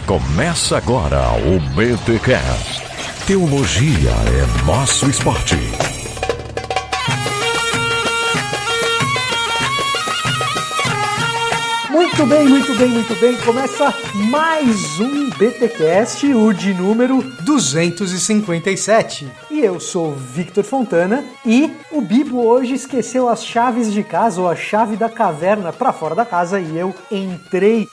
Começa agora o BTCast. Teologia é nosso esporte. Muito bem. Começa mais um BTcast, o de número 257. E eu sou o Victor Fontana e o Bibo hoje esqueceu as chaves de casa, ou a chave da caverna pra fora da casa, e eu entrei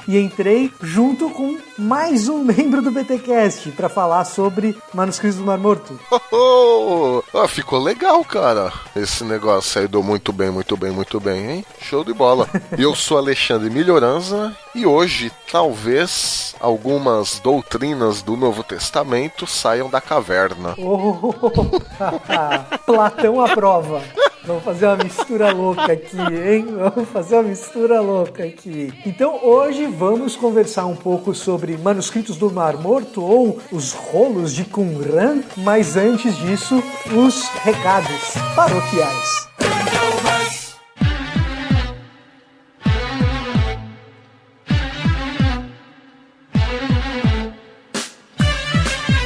junto com mais um membro do BTcast pra falar sobre Manuscritos do Mar Morto. Ficou legal, cara. Esse negócio saiu muito bem, hein? Show de bola. Eu sou Alexandre Melhoranza e hoje, talvez, algumas doutrinas do Novo Testamento saiam da caverna. Platão aprova. Vamos fazer uma mistura louca aqui, hein? Então hoje vamos conversar um pouco sobre Manuscritos do Mar Morto ou os rolos de Qumran, mas antes disso, os recados paroquiais.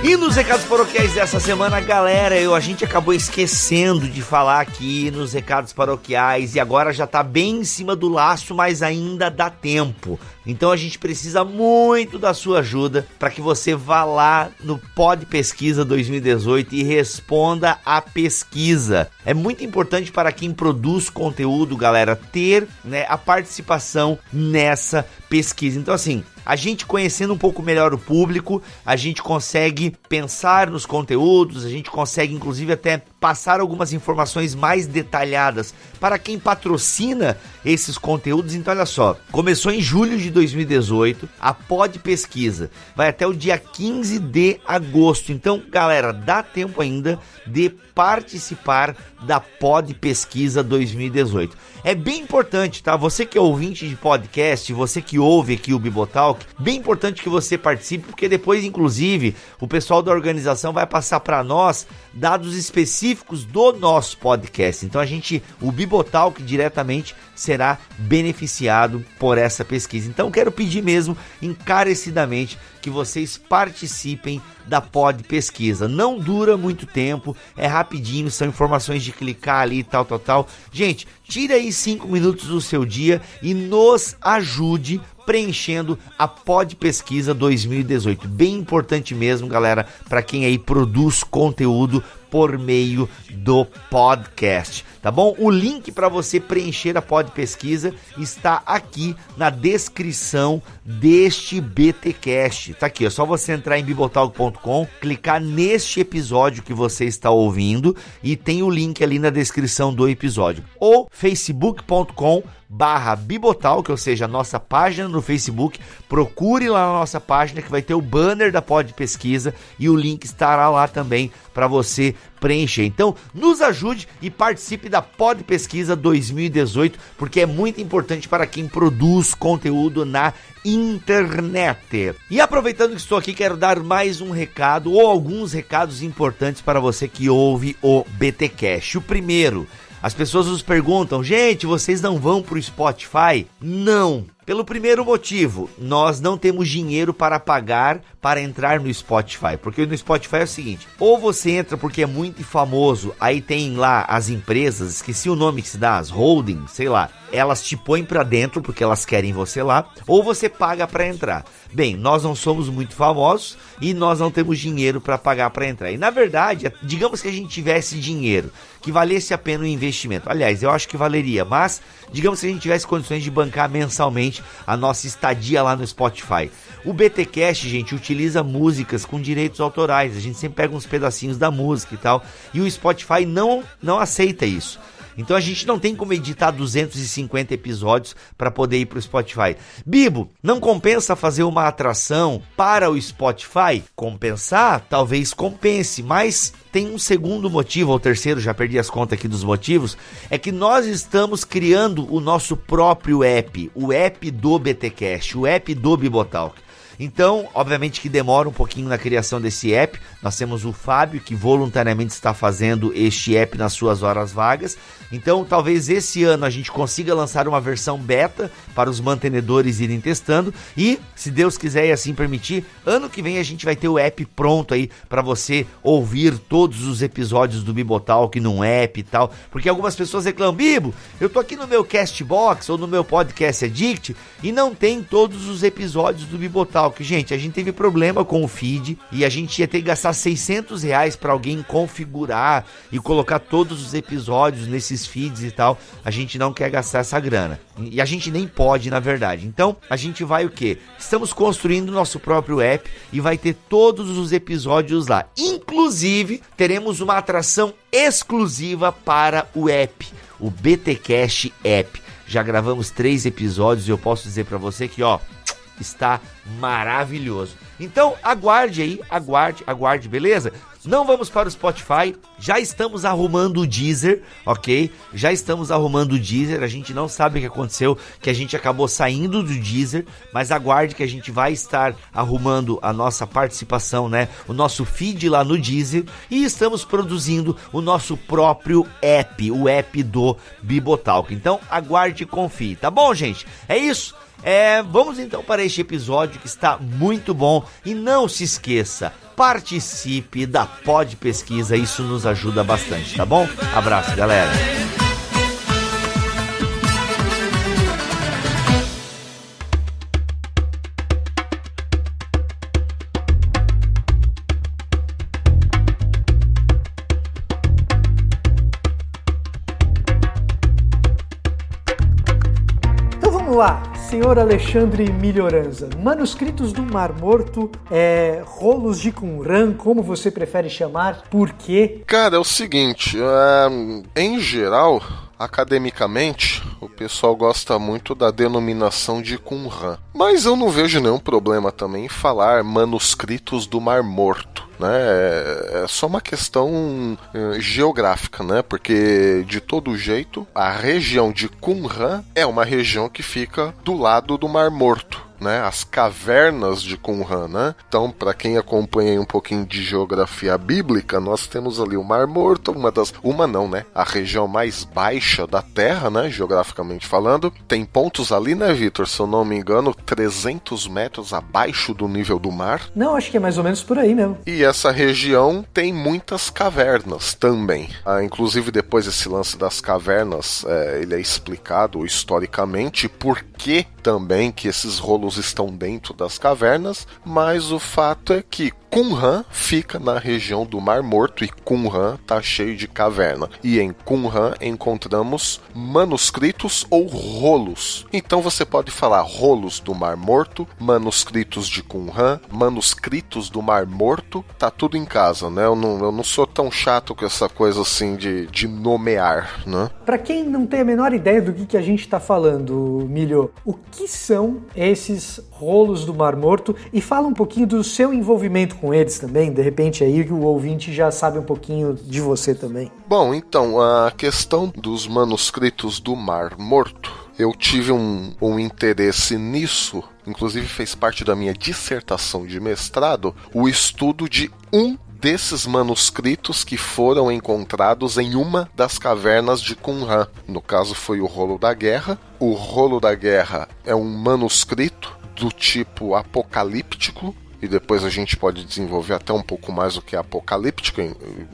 E nos recados paroquiais dessa semana, galera, a gente acabou esquecendo de falar aqui nos recados paroquiais e agora já tá bem em cima do laço, mas ainda dá tempo. Então a gente precisa muito da sua ajuda para que você vá lá no Pod Pesquisa 2018 e responda a pesquisa. É muito importante para quem produz conteúdo, galera, ter, a participação nessa pesquisa. Então assim, a gente conhecendo um pouco melhor o público, a gente consegue pensar nos conteúdos, a gente consegue inclusive até passar algumas informações mais detalhadas para quem patrocina esses conteúdos. Então olha só, começou em julho de 2018, a Pod Pesquisa vai até o dia 15 de agosto. Então galera, dá tempo ainda de participar da Pod Pesquisa 2018. É bem importante, tá? Você que é ouvinte de podcast, você que ouve aqui o Bibotalk, bem importante que você participe, porque depois, inclusive, o pessoal da organização vai passar para nós dados específicos do nosso podcast. Então o Bibotalk diretamente será beneficiado por essa pesquisa. Então quero pedir mesmo, encarecidamente, que vocês participem da Pod Pesquisa. Não dura muito tempo, é rapidinho, são informações de clicar ali e tal. Gente, tira aí 5 minutos do seu dia e nos ajude preenchendo a Pod Pesquisa 2018. Bem importante mesmo, galera, para quem aí produz conteúdo por meio do podcast, tá bom? O link para você preencher a Pod Pesquisa está aqui na descrição deste BTcast. Tá aqui, é só você entrar em bibotalk.com, clicar neste episódio que você está ouvindo e tem o link ali na descrição do episódio. Ou facebook.com/Bibotalk, ou seja, a nossa página no Facebook. Procure lá na nossa página que vai ter o banner da Pod Pesquisa e o link estará lá também para você preencher. Então, nos ajude e participe da Pod Pesquisa 2018, porque é muito importante para quem produz conteúdo na internet. E aproveitando que estou aqui, quero dar mais um recado ou alguns recados importantes para você que ouve o BTcast. O primeiro, as pessoas nos perguntam: gente, vocês não vão pro Spotify? Não. Pelo primeiro motivo, nós não temos dinheiro para pagar para entrar no Spotify, porque no Spotify é o seguinte: ou você entra porque é muito famoso, aí tem lá as empresas, esqueci o nome que se dá, as holdings, sei lá, elas te põem para dentro porque elas querem você lá, ou você paga para entrar. Bem, nós não somos muito famosos e nós não temos dinheiro para pagar para entrar. E na verdade, digamos que a gente tivesse dinheiro que valesse a pena o investimento. Aliás, eu acho que valeria, mas digamos que a gente tivesse condições de bancar mensalmente a nossa estadia lá no Spotify. O BTcast, gente, utiliza músicas com direitos autorais. A gente sempre pega uns pedacinhos da música e tal. E o Spotify não aceita isso. Então a gente não tem como editar 250 episódios para poder ir para o Spotify. Bibo, não compensa fazer uma atração para o Spotify? Compensar? Talvez compense, mas tem um segundo motivo, ou terceiro, já perdi as contas aqui dos motivos, é que nós estamos criando o nosso próprio app, o app do BTcast, o app do Bibotalk. Então, obviamente que demora um pouquinho na criação desse app. Nós temos o Fábio, que voluntariamente está fazendo este app nas suas horas vagas. Então, talvez esse ano a gente consiga lançar uma versão beta para os mantenedores irem testando. E, se Deus quiser e assim permitir, ano que vem a gente vai ter o app pronto aí para você ouvir todos os episódios do Bibotalk num app e tal. Porque algumas pessoas reclamam: Bibo, eu tô aqui no meu Castbox ou no meu Podcast Addict e não tem todos os episódios do Bibotalk. Gente, a gente teve problema com o feed e a gente ia ter que gastar R$600 para alguém configurar e colocar todos os episódios nesses feeds e tal. A gente não quer gastar essa grana. E a gente nem pode, na verdade. Então, a gente vai o quê? Estamos construindo nosso próprio app e vai ter todos os episódios lá. Inclusive, teremos uma atração exclusiva para o app, o BTcast App. Já gravamos 3 episódios e eu posso dizer para você que, está maravilhoso. Então, aguarde aí, aguarde, beleza? Não vamos para o Spotify, já estamos arrumando o Deezer, ok? Já estamos arrumando o Deezer, a gente não sabe o que aconteceu, que a gente acabou saindo do Deezer, mas aguarde que a gente vai estar arrumando a nossa participação, né? O nosso feed lá no Deezer, e estamos produzindo o nosso próprio app, o app do Bibotalk. Então, aguarde e confie, tá bom, gente? É isso. Vamos então para este episódio que está muito bom e não se esqueça, participe da Pod Pesquisa, isso nos ajuda bastante, tá bom? Abraço, galera! Então vamos lá. Senhor Alexandre Melhoranza, manuscritos do Mar Morto, rolos de Qumran, como você prefere chamar, por quê? Cara, é o seguinte, em geral, academicamente, o pessoal gosta muito da denominação de Qumran, mas eu não vejo nenhum problema também em falar manuscritos do Mar Morto. É só uma questão geográfica, né? Porque de todo jeito a região de Qumran é uma região que fica do lado do Mar Morto, né? As cavernas de Qumran, né? Então, para quem acompanha um pouquinho de geografia bíblica, nós temos ali o Mar Morto, a região mais baixa da Terra, né? Geograficamente falando. Tem pontos ali, né, Vitor? Se eu não me engano, 300 metros abaixo do nível do mar. Não, acho que é mais ou menos por aí mesmo. E essa região tem muitas cavernas também. Inclusive, depois desse lance das cavernas, ele é explicado historicamente por que também que esses rolos estão dentro das cavernas, mas o fato é que Qumran fica na região do Mar Morto e Qumran está cheio de caverna. E em Qumran encontramos manuscritos ou rolos. Então você pode falar rolos do Mar Morto, manuscritos de Qumran, manuscritos do Mar Morto, tá tudo em casa, né? Eu não sou tão chato com essa coisa assim de nomear, né? Para quem não tem a menor ideia do que a gente está falando, Milho, o que são esses rolos do Mar Morto? E fala um pouquinho do seu envolvimento com eles também, de repente aí o ouvinte já sabe um pouquinho de você também. Bom, então, a questão dos manuscritos do Mar Morto, eu tive um interesse nisso, inclusive fez parte da minha dissertação de mestrado, o estudo de desses manuscritos que foram encontrados em uma das cavernas de Qumran. No caso foi o Rolo da Guerra. O Rolo da Guerra é um manuscrito do tipo apocalíptico, e depois a gente pode desenvolver até um pouco mais o que é apocalíptico,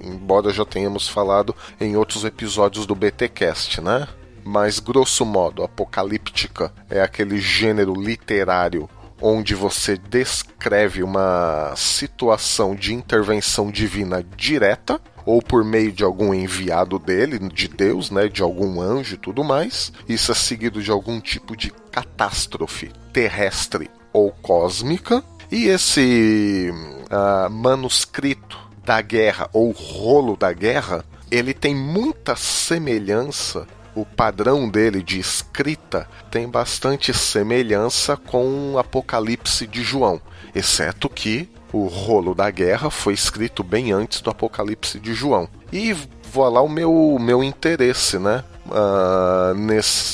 embora já tenhamos falado em outros episódios do BTcast, né? Mas, grosso modo, apocalíptica é aquele gênero literário onde você descreve uma situação de intervenção divina direta, ou por meio de algum enviado dele, de Deus, né, de algum anjo e tudo mais. Isso é seguido de algum tipo de catástrofe terrestre ou cósmica. E esse manuscrito da guerra, ou rolo da guerra, ele tem muita semelhança. O padrão dele de escrita tem bastante semelhança com o Apocalipse de João, exceto que o Rolo da Guerra foi escrito bem antes do Apocalipse de João. E vou lá o meu interesse, né,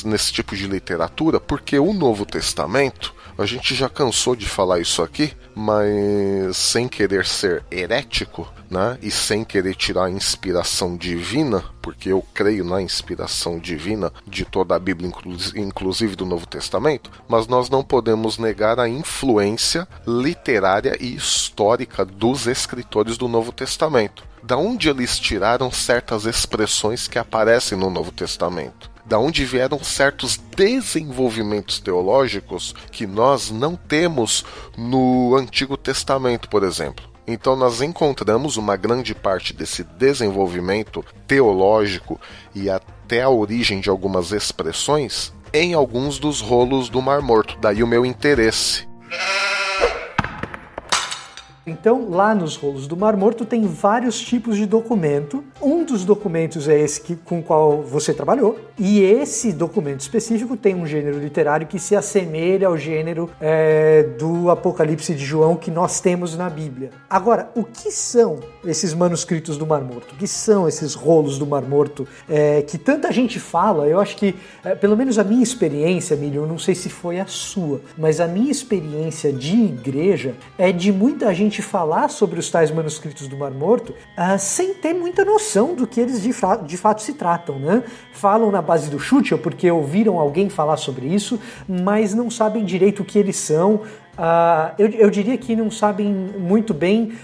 nesse tipo de literatura, porque o Novo Testamento, A gente já cansou de falar isso aqui, mas sem querer ser herético, né? E sem querer tirar a inspiração divina, porque eu creio na inspiração divina de toda a Bíblia, inclusive do Novo Testamento, mas nós não podemos negar a influência literária e histórica dos escritores do Novo Testamento. Da onde eles tiraram certas expressões que aparecem no Novo Testamento? Da onde vieram certos desenvolvimentos teológicos que nós não temos no Antigo Testamento, por exemplo? Então nós encontramos uma grande parte desse desenvolvimento teológico e até a origem de algumas expressões em alguns dos rolos do Mar Morto. Daí o meu interesse. Então, lá nos rolos do Mar Morto tem vários tipos de documento. Um dos documentos é esse com o qual você trabalhou. E esse documento específico tem um gênero literário que se assemelha ao gênero do Apocalipse de João que nós temos na Bíblia. Agora, o que são esses manuscritos do Mar Morto? O que são esses rolos do Mar Morto que tanta gente fala? Eu acho que, pelo menos a minha experiência, Emílio, eu não sei se foi a sua, mas a minha experiência de igreja é de muita gente falar sobre os tais manuscritos do Mar Morto sem ter muita noção do que eles de fato se tratam, né? Falam na base do chute, ou porque ouviram alguém falar sobre isso, mas não sabem direito o que eles são. Eu diria que não sabem muito bem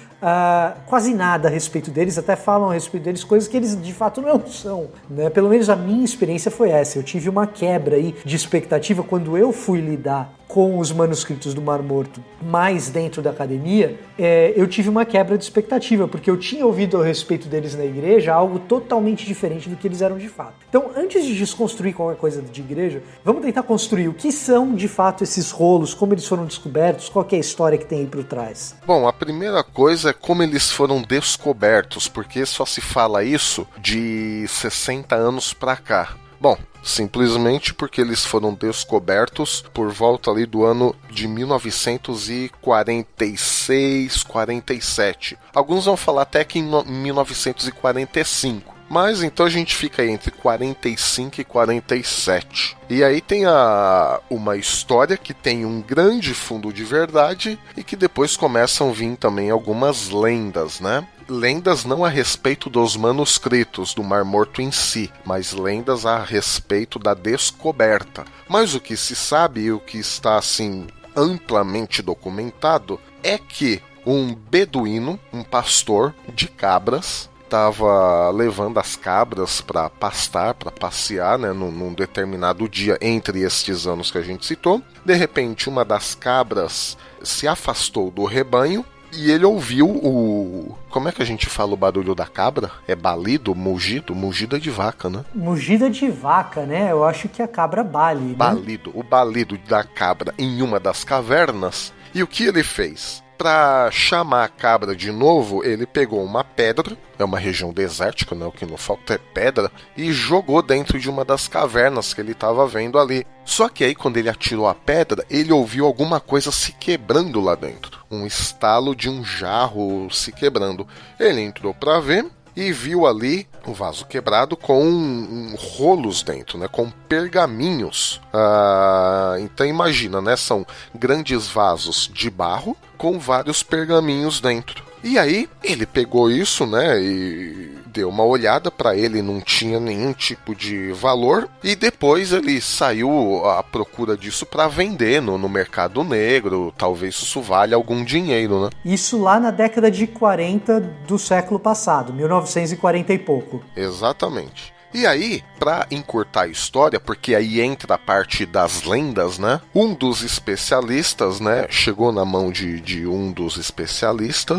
quase nada a respeito deles, até falam a respeito deles coisas que eles de fato não são, né? Pelo menos a minha experiência foi essa. Eu tive uma quebra aí de expectativa quando eu fui lidar com os manuscritos do Mar Morto mais dentro da academia. Eu tive uma quebra de expectativa, porque eu tinha ouvido a respeito deles na igreja algo totalmente diferente do que eles eram de fato. Então, antes de desconstruir qualquer coisa de igreja, vamos tentar construir o que são de fato esses rolos, como eles foram descobertos, qual que é a história que tem aí por trás. Bom, a primeira coisa é como eles foram descobertos, porque só se fala isso de 60 anos pra cá. Bom, simplesmente porque eles foram descobertos por volta ali do ano de 1946, 47. Alguns vão falar até que em 1945. Mas então a gente fica aí entre 45 e 47. E aí tem uma história que tem um grande fundo de verdade e que depois começam a vir também algumas lendas, né? Lendas não a respeito dos manuscritos do Mar Morto em si, mas lendas a respeito da descoberta. Mas o que se sabe e o que está assim amplamente documentado é que um beduíno, um pastor de cabras, estava levando as cabras para pastar, para passear, né, num determinado dia entre estes anos que a gente citou. De repente, uma das cabras se afastou do rebanho e ele ouviu o... Como é que a gente fala o barulho da cabra? É balido, mugido? Mugida de vaca, né? Mugida de vaca, né? Eu acho que a cabra bale, né? Balido, o balido da cabra em uma das cavernas. E o que ele fez? Para chamar a cabra de novo, ele pegou uma pedra, é uma região desértica, né? O que não falta é pedra, e jogou dentro de uma das cavernas que ele estava vendo ali. Só que aí, quando ele atirou a pedra, ele ouviu alguma coisa se quebrando lá dentro. Um estalo de um jarro se quebrando. Ele entrou para ver e viu ali o vaso quebrado com rolos dentro, né, com pergaminhos. Então imagina, né, são grandes vasos de barro com vários pergaminhos dentro. E aí ele pegou isso, né, e deu uma olhada, para ele não tinha nenhum tipo de valor, e depois ele saiu à procura disso para vender no mercado negro. Talvez isso valha algum dinheiro, né? Isso lá na década de 40 do século passado, 1940 e pouco. Exatamente. E aí, para encurtar a história, porque aí entra a parte das lendas, né? Um dos especialistas, né, chegou na mão de um dos especialista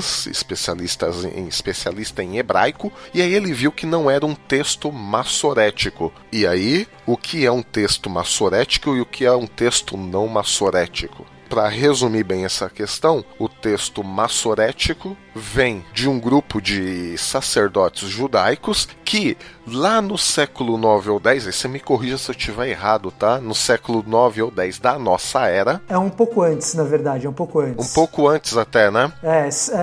em hebraico, e aí ele viu que não era um texto massorético. E aí, o que é um texto massorético e o que é um texto não massorético? Para resumir bem essa questão, o texto massorético vem de um grupo de sacerdotes judaicos que, lá no século 9 ou 10, aí você me corrija se eu estiver errado, tá? No século 9 ou 10 da nossa era. É um pouco antes, na verdade, é um pouco antes. Um pouco antes até, né?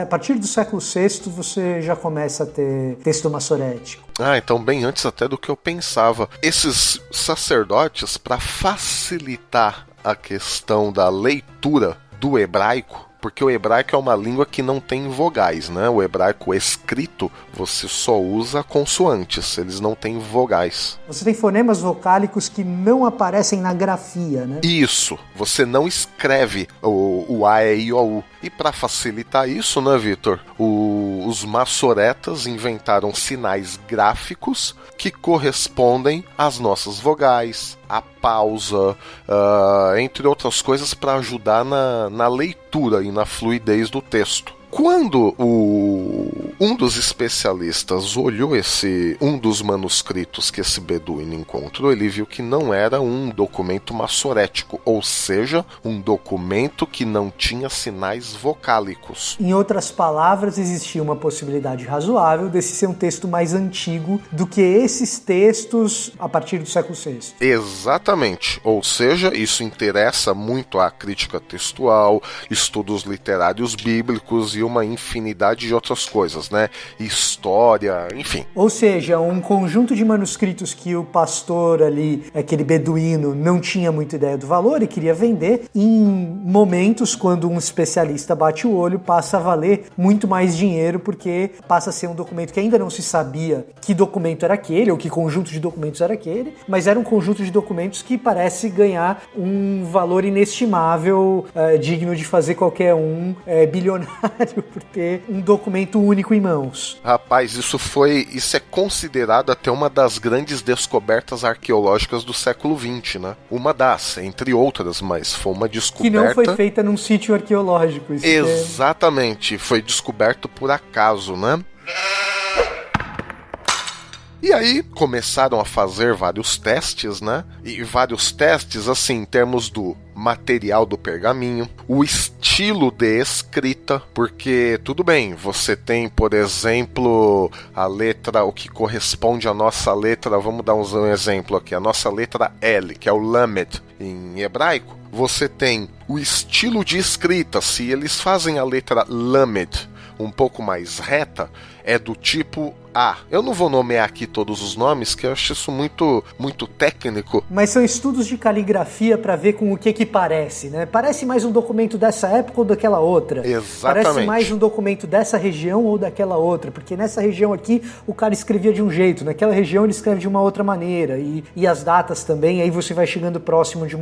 A partir do século VI você já começa a ter texto massorético. Então bem antes até do que eu pensava. Esses sacerdotes, para facilitar a questão da leitura do hebraico, porque o hebraico é uma língua que não tem vogais, né? O hebraico escrito, você só usa consoantes, eles não têm vogais. Você tem fonemas vocálicos que não aparecem na grafia, né? Isso, você não escreve o A, E, I, O, U. E para facilitar isso, né, Vitor? Os maçoretas inventaram sinais gráficos que correspondem às nossas vogais, a pausa, entre outras coisas, para ajudar na leitura e na fluidez do texto. Quando um dos especialistas olhou um dos manuscritos que esse beduíno encontrou, ele viu que não era um documento maçorético, ou seja, um documento que não tinha sinais vocálicos. Em outras palavras, existia uma possibilidade razoável desse ser um texto mais antigo do que esses textos a partir do século VI. Exatamente, ou seja, isso interessa muito à crítica textual, estudos literários bíblicos e uma infinidade de outras coisas, né? História, enfim. Ou seja, um conjunto de manuscritos que o pastor ali, aquele beduíno, não tinha muita ideia do valor e queria vender, em momentos quando um especialista bate o olho, passa a valer muito mais dinheiro, porque passa a ser um documento que ainda não se sabia que documento era aquele, ou que conjunto de documentos era aquele, mas era um conjunto de documentos que parece ganhar um valor inestimável, digno de fazer qualquer um bilionário por ter um documento único em mãos. Rapaz, isso é considerado até uma das grandes descobertas arqueológicas do século XX, né? Uma das, entre outras, mas foi uma descoberta... Que não foi feita num sítio arqueológico. Exatamente, foi descoberto por acaso, né? E aí começaram a fazer vários testes, né? E vários testes, assim, em termos do material do pergaminho, o estilo de escrita, porque tudo bem, você tem, por exemplo, a letra, o que corresponde à nossa letra, vamos dar um exemplo aqui, a nossa letra L, que é o Lamed em hebraico. Você tem o estilo de escrita, se eles fazem a letra Lamed um pouco mais reta, é do tipo A. Eu não vou nomear aqui todos os nomes, que eu acho isso muito, muito técnico. Mas são estudos de caligrafia para ver com o que parece, né? Parece mais um documento dessa época ou daquela outra. Exatamente. Parece mais um documento dessa região ou daquela outra, porque nessa região aqui o cara escrevia de um jeito, naquela região ele escreve de uma outra maneira, e as datas também, aí você vai chegando próximo de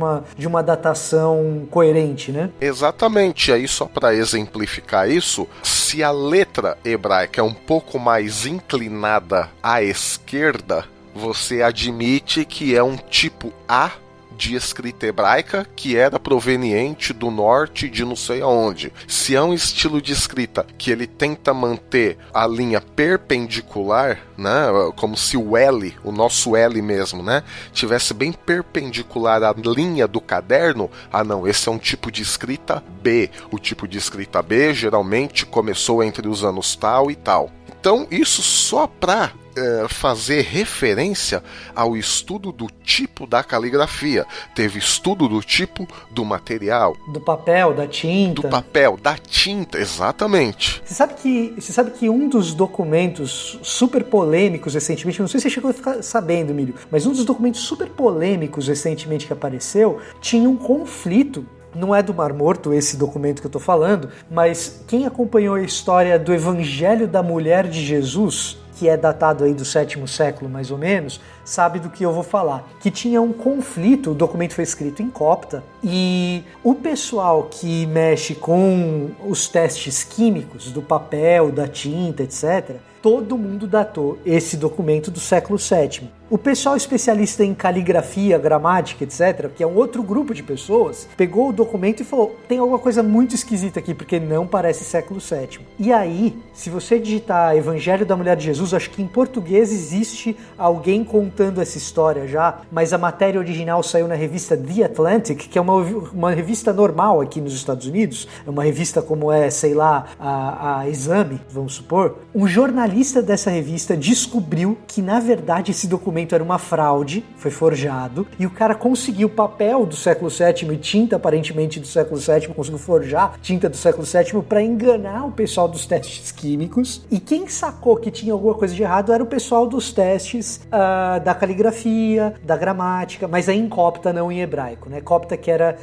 uma datação coerente, né? Exatamente, aí só para exemplificar isso, se a letra hebraica é um pouco mais inclinada à esquerda, você admite que é um tipo A de escrita hebraica que era proveniente do norte de não sei aonde. Se é um estilo de escrita que ele tenta manter a linha perpendicular, né, como se o L, o nosso L mesmo, né, tivesse bem perpendicular à linha do caderno, não, esse é um tipo de escrita B. O tipo de escrita B geralmente começou entre os anos tal e tal. Então, isso só para fazer referência ao estudo do tipo da caligrafia. Teve estudo do tipo do material. Do papel, da tinta. Do papel, da tinta, exatamente. Você sabe que um dos documentos super polêmicos recentemente, não sei se você chegou a ficar sabendo, Milho, mas um dos documentos super polêmicos recentemente que apareceu tinha um conflito. Não é do Mar Morto esse documento que eu tô falando, mas quem acompanhou a história do Evangelho da Mulher de Jesus, que é datado aí do 7º século mais ou menos, sabe do que eu vou falar. Que tinha um conflito, o documento foi escrito em copta, e o pessoal que mexe com os testes químicos do papel, da tinta, etc., todo mundo datou esse documento do século VII. O pessoal especialista em caligrafia, gramática, etc., que é um outro grupo de pessoas, pegou o documento e falou, tem alguma coisa muito esquisita aqui, porque não parece século VII. E aí, se você digitar Evangelho da Mulher de Jesus, acho que em português existe alguém contando essa história já, mas a matéria original saiu na revista The Atlantic, que é uma revista normal aqui nos Estados Unidos, é uma revista como sei lá, a Exame, vamos supor. Um jornalista dessa revista descobriu que, na verdade, esse documento documento era uma fraude, foi forjado, e o cara conseguiu papel do século VII e tinta aparentemente do século VII, conseguiu forjar tinta do século VII para enganar o pessoal dos testes químicos, e quem sacou que tinha alguma coisa de errado era o pessoal dos testes da caligrafia, da gramática, mas aí em copta, não em hebraico, né? Copta que era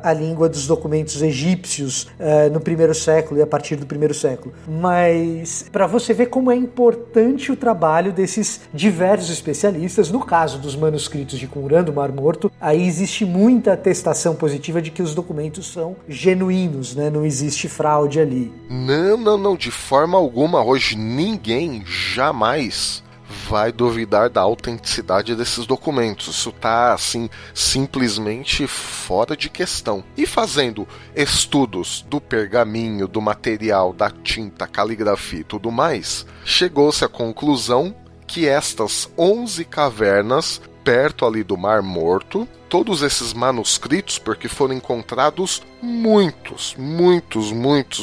a língua dos documentos egípcios no primeiro século e a partir do primeiro século. Mas para você ver como é importante o trabalho desses diversos especialistas, no caso dos manuscritos de Qumran, do Mar Morto, aí existe muita atestação positiva de que os documentos são genuínos, né? Não existe fraude ali. Não, de forma alguma. Hoje ninguém jamais vai duvidar da autenticidade desses documentos. Isso tá, assim, simplesmente fora de questão. E fazendo estudos do pergaminho, do material, da tinta, caligrafia e tudo mais, chegou-se à conclusão que estas 11 cavernas perto ali do Mar Morto, todos esses manuscritos, porque foram encontrados muitos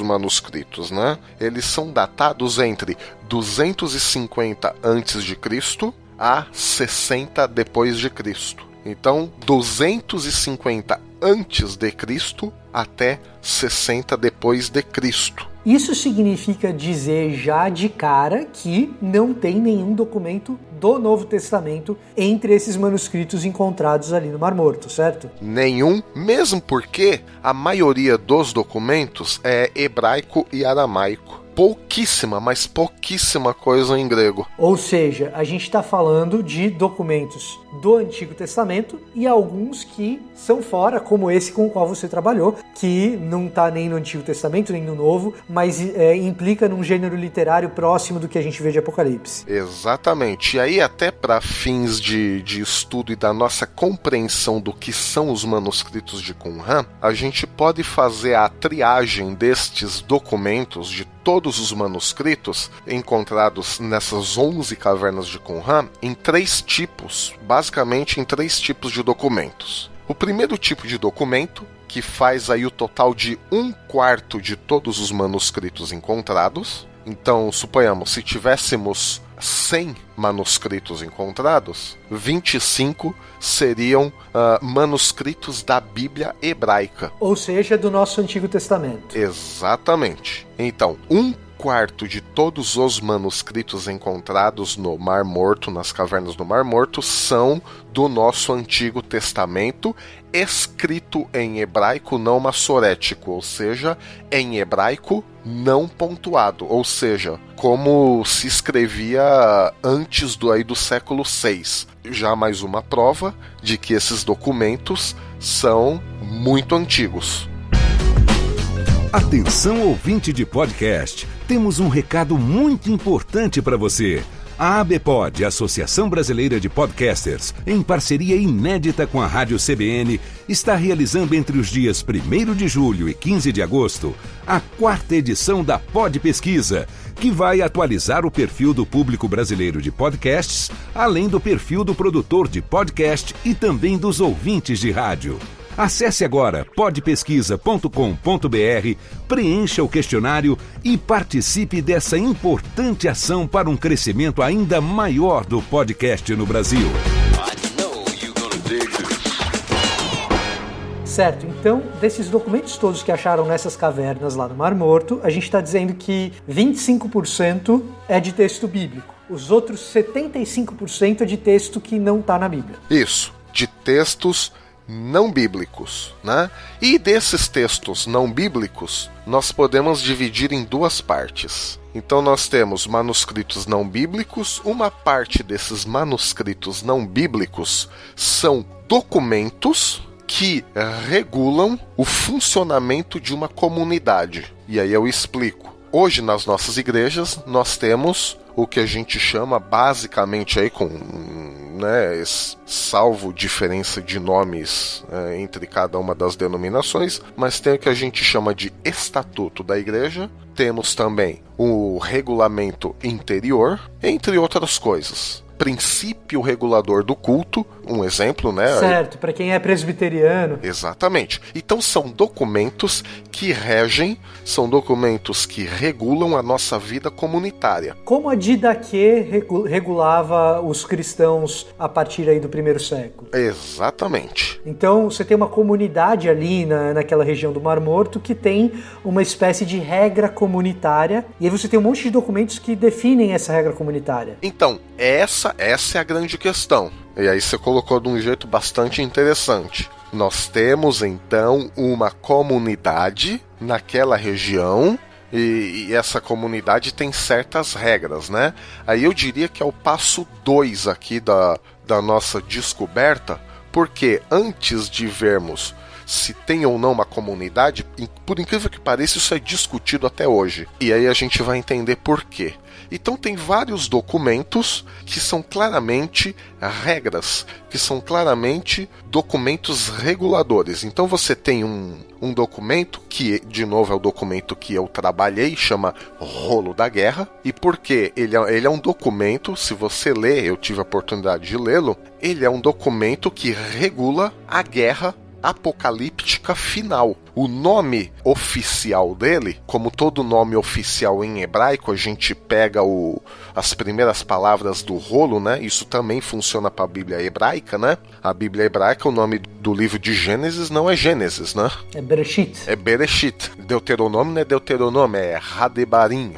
manuscritos, né? Eles são datados entre 250 a.C. a 60 depois de Cristo. Então, 250 antes de Cristo até 60 depois de Cristo. Isso significa dizer já de cara que não tem nenhum documento do Novo Testamento entre esses manuscritos encontrados ali no Mar Morto, certo? Nenhum, mesmo porque a maioria dos documentos é hebraico e aramaico. Pouquíssima, mas pouquíssima coisa em grego. Ou seja, a gente está falando de documentos do Antigo Testamento e alguns que são fora, como esse com o qual você trabalhou, que não está nem no Antigo Testamento, nem no Novo, mas implica num gênero literário próximo do que a gente vê de Apocalipse. Exatamente. E aí, até para fins de estudo e da nossa compreensão do que são os manuscritos de Qumran, a gente pode fazer a triagem destes documentos, de todos os manuscritos encontrados nessas 11 cavernas de Qumran, em 3 tipos, basicamente em 3 tipos de documentos. O primeiro tipo de documento, que faz aí o total de 1/4 de todos os manuscritos encontrados. Então, suponhamos, se tivéssemos 100 manuscritos encontrados, 25 seriam manuscritos da Bíblia hebraica. Ou seja, do nosso Antigo Testamento. Exatamente. Então, 1/4 de todos os manuscritos encontrados no Mar Morto, nas cavernas do Mar Morto, são do nosso Antigo Testamento, escrito em hebraico não massorético, ou seja, em hebraico não pontuado, ou seja, como se escrevia antes do século VI. Já mais uma prova de que esses documentos são muito antigos. Atenção, ouvinte de podcast, temos um recado muito importante para você. A ABPOD, Associação Brasileira de Podcasters, em parceria inédita com a Rádio CBN, está realizando entre os dias 1º de julho e 15 de agosto a 4ª edição da Pod Pesquisa, que vai atualizar o perfil do público brasileiro de podcasts, além do perfil do produtor de podcast e também dos ouvintes de rádio. Acesse agora podpesquisa.com.br, preencha o questionário e participe dessa importante ação para um crescimento ainda maior do podcast no Brasil. Certo, então, desses documentos todos que acharam nessas cavernas lá no Mar Morto, a gente está dizendo que 25% é de texto bíblico. Os outros 75% é de texto que não está na Bíblia. Isso, de textos não bíblicos, né? E desses textos não bíblicos, nós podemos dividir em 2 partes. Então nós temos manuscritos não bíblicos. Uma parte desses manuscritos não bíblicos são documentos que regulam o funcionamento de uma comunidade. E aí eu explico. Hoje nas nossas igrejas nós temos o que a gente chama basicamente aí salvo diferença de nomes entre cada uma das denominações, mas tem o que a gente chama de estatuto da igreja, temos também o regulamento interior, entre outras coisas. princípio regulador do culto, um exemplo, né? Certo, para quem é presbiteriano. Exatamente. Então são documentos que regem, são documentos que regulam a nossa vida comunitária. Como a Didaquê regulava os cristãos a partir aí do primeiro século? Exatamente. Então você tem uma comunidade ali naquela região do Mar Morto que tem uma espécie de regra comunitária, e aí você tem um monte de documentos que definem essa regra comunitária. Então, essa é a grande questão. E aí você colocou de um jeito bastante interessante. Nós temos, então, uma comunidade naquela região e essa comunidade tem certas regras, né? Aí eu diria que é o passo 2 aqui da nossa descoberta, porque antes de vermos se tem ou não uma comunidade, por incrível que pareça, isso é discutido até hoje. E aí a gente vai entender por quê. Então tem vários documentos que são claramente regras, que são claramente documentos reguladores. Então você tem um documento que, de novo, é o documento que eu trabalhei, chama Rolo da Guerra. E por quê? Ele é um documento, se você ler, eu tive a oportunidade de lê-lo, ele é um documento que regula a guerra apocalíptica final. O nome oficial dele, como todo nome oficial em hebraico, a gente pega as primeiras palavras do rolo, né? Isso também funciona para a Bíblia hebraica, né? A Bíblia hebraica, o nome do livro de Gênesis não é Gênesis, né? É Bereshit. É Bereshit. Deuteronômio não é Deuteronômio, é Radavarim.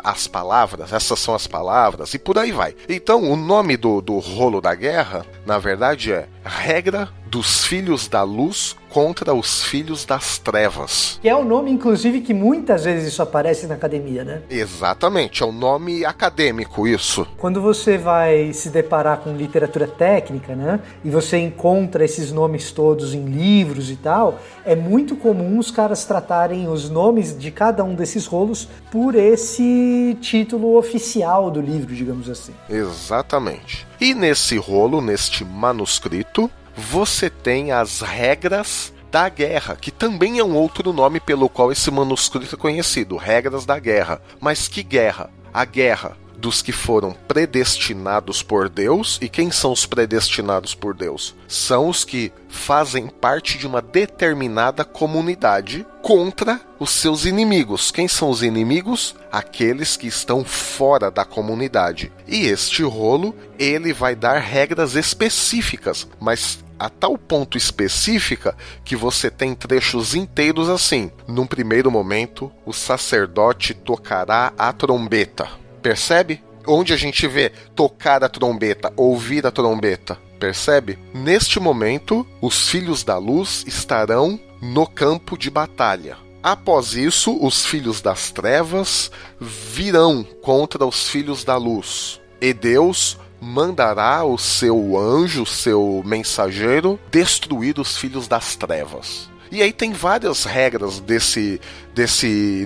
As palavras, essas são as palavras, e por aí vai. Então, o nome do rolo da guerra, na verdade, é Regra dos Filhos da Luz contra os Filhos das Trevas. Que é o nome, inclusive, que muitas vezes isso aparece na academia, né? Exatamente, é um nome acadêmico isso. Quando você vai se deparar com literatura técnica, né? E você encontra esses nomes todos em livros e tal, é muito comum os caras tratarem os nomes de cada um desses rolos por esse título oficial do livro, digamos assim. Exatamente. E nesse rolo, neste manuscrito, você tem as regras da guerra, que também é um outro nome pelo qual esse manuscrito é conhecido, regras da guerra. Mas que guerra? A guerra dos que foram predestinados por Deus. E quem são os predestinados por Deus? São os que fazem parte de uma determinada comunidade contra os seus inimigos. Quem são os inimigos? Aqueles que estão fora da comunidade. E este rolo, ele vai dar regras específicas, mas a tal ponto específica que você tem trechos inteiros assim. Num primeiro momento, o sacerdote tocará a trombeta. Percebe? Onde a gente vê tocar a trombeta, ouvir a trombeta. Percebe? Neste momento, os filhos da luz estarão no campo de batalha. Após isso, os filhos das trevas virão contra os filhos da luz. E Deus mandará o seu anjo, o seu mensageiro, destruir os filhos das trevas. E aí tem várias regras desse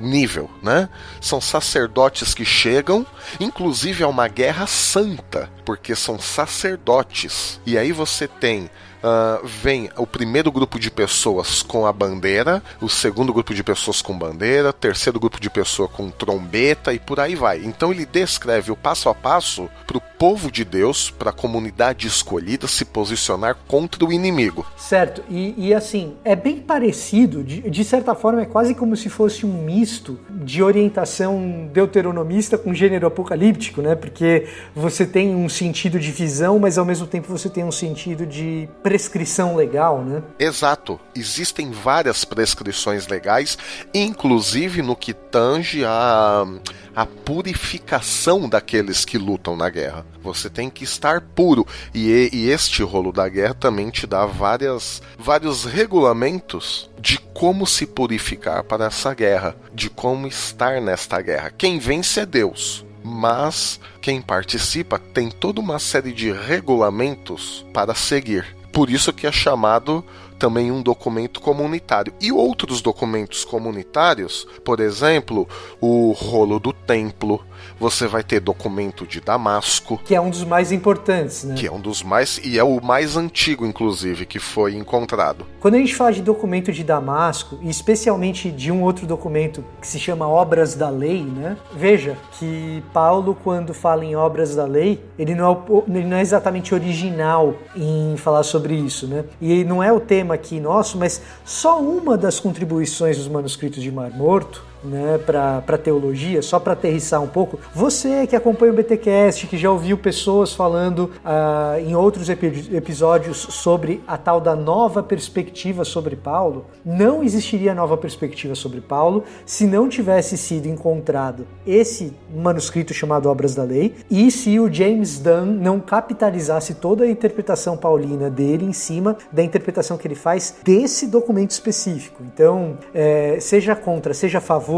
nível, né? São sacerdotes que chegam, inclusive é uma guerra santa, porque são sacerdotes. E aí você tem vem o primeiro grupo de pessoas com a bandeira, o segundo grupo de pessoas com bandeira, terceiro grupo de pessoas com trombeta e por aí vai. Então ele descreve o passo a passo para o povo de Deus, para a comunidade escolhida se posicionar contra o inimigo. Certo, e assim, é bem parecido, de certa forma é quase como se fosse um misto de orientação deuteronomista com gênero apocalíptico, né? Porque você tem um sentido de visão, mas ao mesmo tempo você tem um sentido de prescrição legal, né? Exato. Existem várias prescrições legais, inclusive no que tange a purificação daqueles que lutam na guerra. Você tem que estar puro. E este rolo da guerra também te dá vários regulamentos de como se purificar para essa guerra, de como estar nesta guerra. Quem vence é Deus. Mas quem participa tem toda uma série de regulamentos para seguir. Por isso que é chamado também um documento comunitário. E outros documentos comunitários, por exemplo, o rolo do templo, você vai ter documento de Damasco. Que é um dos mais importantes, né? Que é um dos mais, e é o mais antigo, inclusive, que foi encontrado. Quando a gente fala de documento de Damasco, e especialmente de um outro documento que se chama Obras da Lei, né? Veja que Paulo, quando fala em Obras da Lei, ele não é exatamente original em falar sobre isso, né? E não é o tema aqui nosso, mas só uma das contribuições dos manuscritos de Mar Morto, né, para teologia, só para aterrissar um pouco, você que acompanha o BTcast, que já ouviu pessoas falando em outros episódios sobre a tal da nova perspectiva sobre Paulo, não existiria nova perspectiva sobre Paulo se não tivesse sido encontrado esse manuscrito chamado Obras da Lei e se o James Dunn não capitalizasse toda a interpretação paulina dele em cima da interpretação que ele faz desse documento específico. Então, seja contra, seja a favor,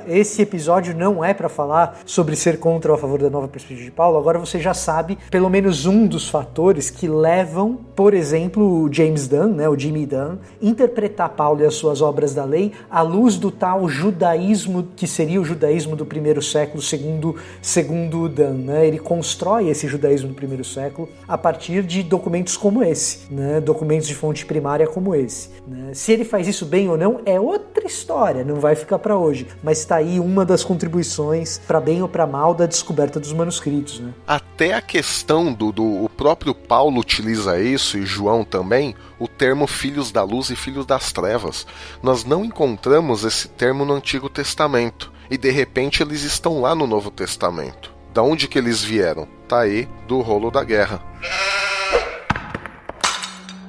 esse episódio não é para falar sobre ser contra ou a favor da nova perspectiva de Paulo. Agora você já sabe pelo menos um dos fatores que levam, por exemplo, o James Dunn, né, o Jimmy Dunn, interpretar Paulo e as suas obras da lei à luz do tal judaísmo que seria o judaísmo do primeiro século, segundo Dunn, né? Ele constrói esse judaísmo do primeiro século a partir de documentos como esse, né? Documentos de fonte primária como esse, né? Se ele faz isso bem ou não é outra história, não vai ficar para hoje, mas está aí uma das contribuições, para bem ou para mal, da descoberta dos manuscritos, né? Até a questão o próprio Paulo utiliza isso, e João também, o termo filhos da luz e filhos das trevas. Nós não encontramos esse termo no Antigo Testamento, e de repente eles estão lá no Novo Testamento. Da onde que eles vieram? Tá aí, do rolo da guerra.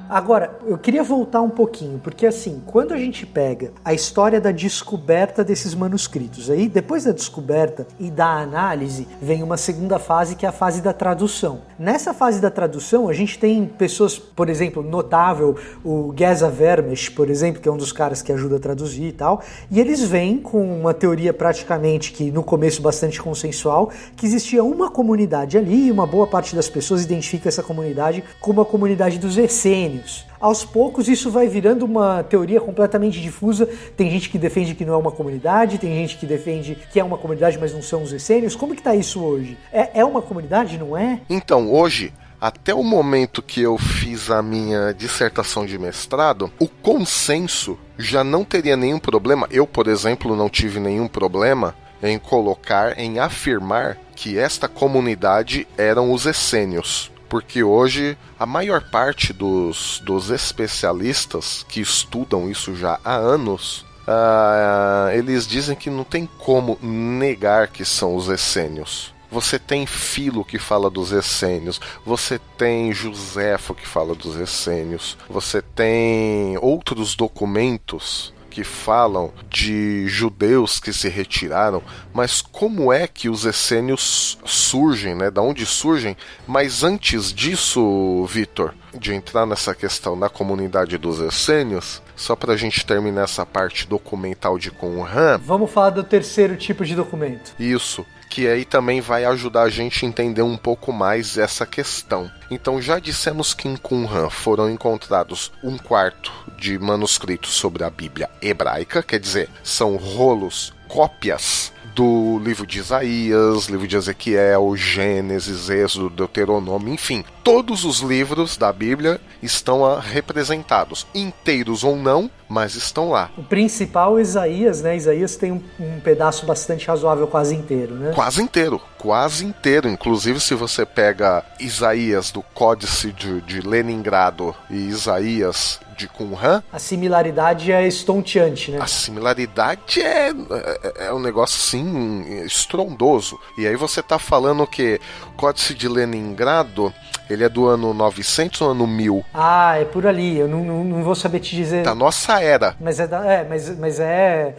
Agora, eu queria voltar um pouquinho, porque assim, quando a gente pega a história da descoberta desses manuscritos, aí depois da descoberta e da análise, vem uma segunda fase, que é a fase da tradução. Nessa fase da tradução, a gente tem pessoas, por exemplo, notável, o Geza Vermes, por exemplo, que é um dos caras que ajuda a traduzir e tal, e eles vêm com uma teoria praticamente que no começo bastante consensual, que existia uma comunidade ali, e uma boa parte das pessoas identifica essa comunidade como a comunidade dos essênios. Aos poucos isso vai virando uma teoria completamente difusa. Tem gente que defende que não é uma comunidade, tem gente que defende que é uma comunidade, mas não são os essênios. Como que tá isso hoje? É uma comunidade, não é? Então, hoje, até o momento que eu fiz a minha dissertação de mestrado, o consenso já não teria nenhum problema. Eu, por exemplo, não tive nenhum problema em afirmar que esta comunidade eram os essênios. Porque hoje a maior parte dos especialistas que estudam isso já há anos, eles dizem que não tem como negar que são os essênios. Você tem Filo que fala dos essênios, você tem Joséfo que fala dos essênios, você tem outros documentos que falam de judeus que se retiraram, mas como é que os essênios surgem, né? Da onde surgem? Mas antes disso, Vitor, de entrar nessa questão da comunidade dos essênios, só para a gente terminar essa parte documental de Qumran, vamos falar do terceiro tipo de documento. Isso, que aí também vai ajudar a gente a entender um pouco mais essa questão. Então já dissemos que em Qumran foram encontrados 1/4 de manuscritos sobre a Bíblia hebraica, quer dizer, são rolos, cópias do livro de Isaías, livro de Ezequiel, Gênesis, Êxodo, Deuteronômio, enfim, todos os livros da Bíblia estão representados, inteiros ou não, mas estão lá. O principal, Isaías, né? Isaías tem um pedaço bastante razoável, quase inteiro, né? Quase inteiro. Inclusive, se você pega Isaías do Códice de Leningrado e Isaías de Qumran, a similaridade é estonteante, né? A similaridade é um negócio, assim, estrondoso. E aí você tá falando que o Códice de Leningrado, ele é do ano 900 ou ano 1000? Ah, é por ali, eu não vou saber te dizer. Da nossa era. Mas é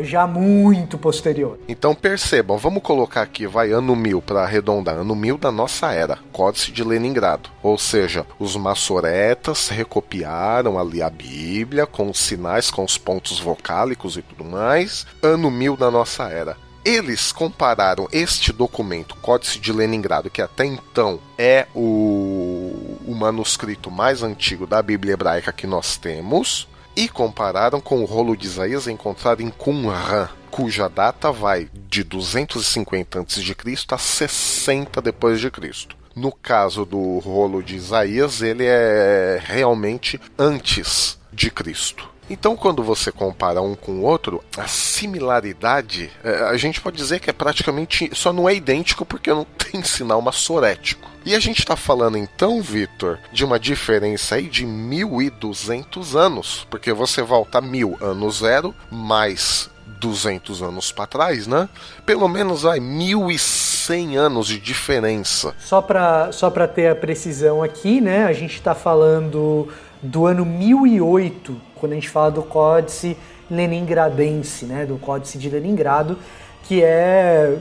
já muito posterior. Então percebam, vamos colocar aqui, vai, ano 1000 para arredondar, ano 1000 da nossa era, Códice de Leningrado. Ou seja, os maçoretas recopiaram ali a Bíblia com os sinais, com os pontos vocálicos e tudo mais, ano 1000 da nossa era. Eles compararam este documento, Códice de Leningrado, que até então é o o manuscrito mais antigo da Bíblia hebraica que nós temos, e compararam com o rolo de Isaías encontrado em Qumran, cuja data vai de 250 a.C. a 60 depois de Cristo. No caso do rolo de Isaías, ele é realmente antes de Cristo. Então, quando você compara um com o outro, a similaridade, a gente pode dizer que é praticamente, só não é idêntico porque não tem sinal massorético. E a gente está falando então, Vitor, de uma diferença aí de 1.200 anos, porque você volta 1000 anos zero, mais 200 anos para trás, né? Pelo menos 1.100 anos de diferença. Só para ter a precisão aqui, né? A gente está falando do ano 1008, quando a gente fala do Códice Leningradense, né? Do Códice de Leningrado, que é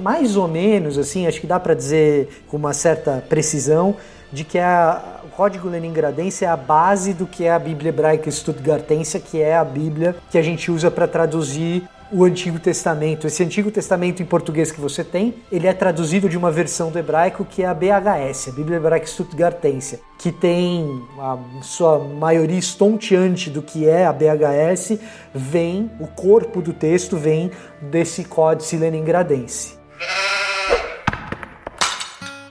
mais ou menos, assim, acho que dá para dizer com uma certa precisão, de que o Código Leningradense é a base do que é a Bíblia Hebraica Stuttgartense, que é a Bíblia que a gente usa para traduzir o Antigo Testamento. Esse Antigo Testamento em português que você tem, ele é traduzido de uma versão do hebraico que é a BHS, a Bíblia Hebraica Stuttgartense, que tem a sua maioria estonteante do que é a BHS, o corpo do texto vem desse Códice Leningradense.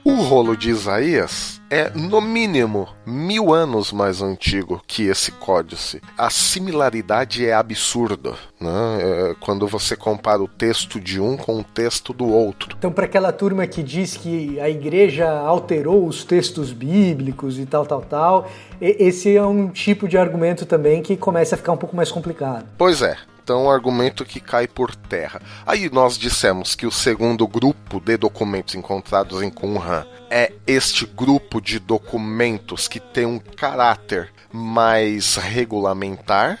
O rolo de Isaías é, no mínimo, 1000 anos mais antigo que esse códice. A similaridade é absurda, né? Quando você compara o texto de um com o texto do outro. Então, para aquela turma que diz que a igreja alterou os textos bíblicos e tal, esse é um tipo de argumento também que começa a ficar um pouco mais complicado. Pois é. Então, um argumento que cai por terra. Aí nós dissemos que o segundo grupo de documentos encontrados em Qumran é este grupo de documentos que tem um caráter mais regulamentar.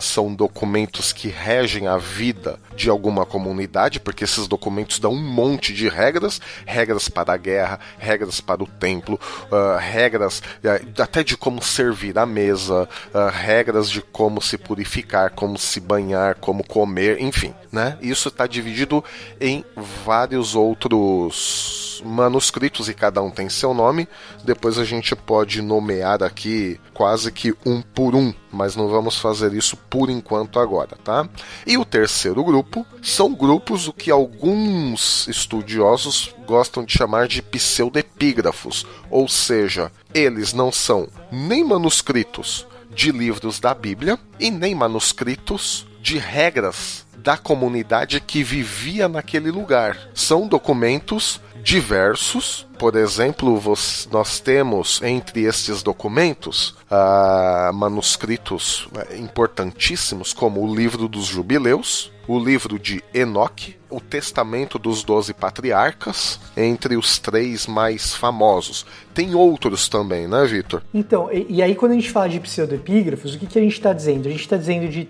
São documentos que regem a vida de alguma comunidade, porque esses documentos dão um monte de regras para a guerra, regras para o templo, regras até de como servir à mesa, regras de como se purificar, como se banhar, como comer, enfim, né? Isso está dividido em vários outros manuscritos e cada um tem seu nome. Depois a gente pode nomear aqui quase que um por um, mas não vamos fazer isso por enquanto agora, tá? E o terceiro grupo são grupos o que alguns estudiosos gostam de chamar de pseudepígrafos, ou seja, eles não são nem manuscritos de livros da Bíblia e nem manuscritos de regras da comunidade que vivia naquele lugar. São documentos diversos. Por exemplo, nós temos entre estes documentos manuscritos importantíssimos como o Livro dos Jubileus, o Livro de Enoque, o Testamento dos 12 Patriarcas, entre os 3 mais famosos. Tem outros também, né, Vitor? Então, e aí quando a gente fala de pseudepígrafos, o que a gente está dizendo? A gente está dizendo de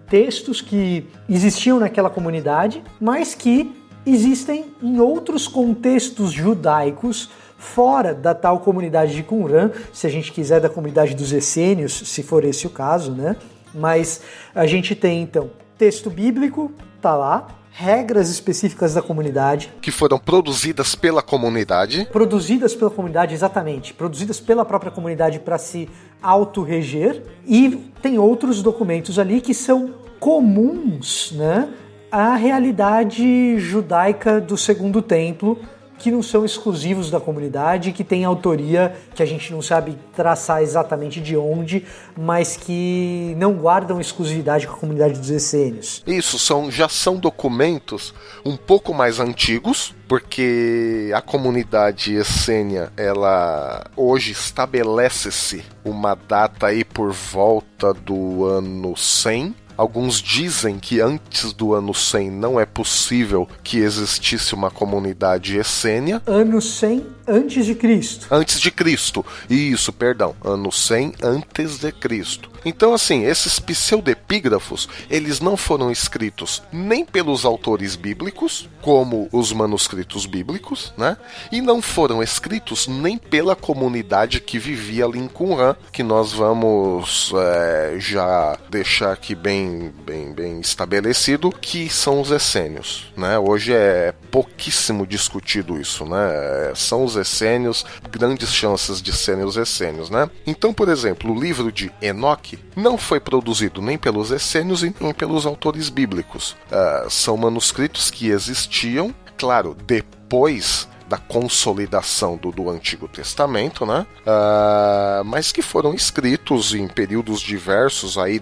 textos que existiam naquela comunidade, mas que existem em outros contextos judaicos fora da tal comunidade de Qumran, se a gente quiser da comunidade dos essênios, se for esse o caso, né? Mas a gente tem, então, texto bíblico, tá lá, regras específicas da comunidade. Que foram produzidas pela comunidade. Produzidas pela comunidade, exatamente. Produzidas pela própria comunidade para se autorreger. E tem outros documentos ali que são comuns, né, à realidade judaica do Segundo Templo, que não são exclusivos da comunidade, que tem autoria que a gente não sabe traçar exatamente de onde, mas que não guardam exclusividade com a comunidade dos essênios. Isso, já são documentos um pouco mais antigos, porque a comunidade essênia, ela hoje estabelece-se uma data aí por volta do ano 100. Alguns dizem que antes do ano 100 não é possível que existisse uma comunidade essênia. Ano 100 antes de Cristo. Antes de Cristo. Isso, perdão. Ano 100 antes de Cristo. Então, assim, esses pseudepígrafos, eles não foram escritos nem pelos autores bíblicos, como os manuscritos bíblicos, né? E não foram escritos nem pela comunidade que vivia ali em Qumran, que nós vamos já deixar aqui bem bem estabelecido, que são os essênios, né? Hoje é pouquíssimo discutido isso, né? São os essênios, grandes chances de serem os essênios, né? Então, por exemplo, o livro de Enoque não foi produzido nem pelos essênios e nem pelos autores bíblicos. São manuscritos que existiam, claro, depois da consolidação do Antigo Testamento, né? Mas que foram escritos em períodos diversos aí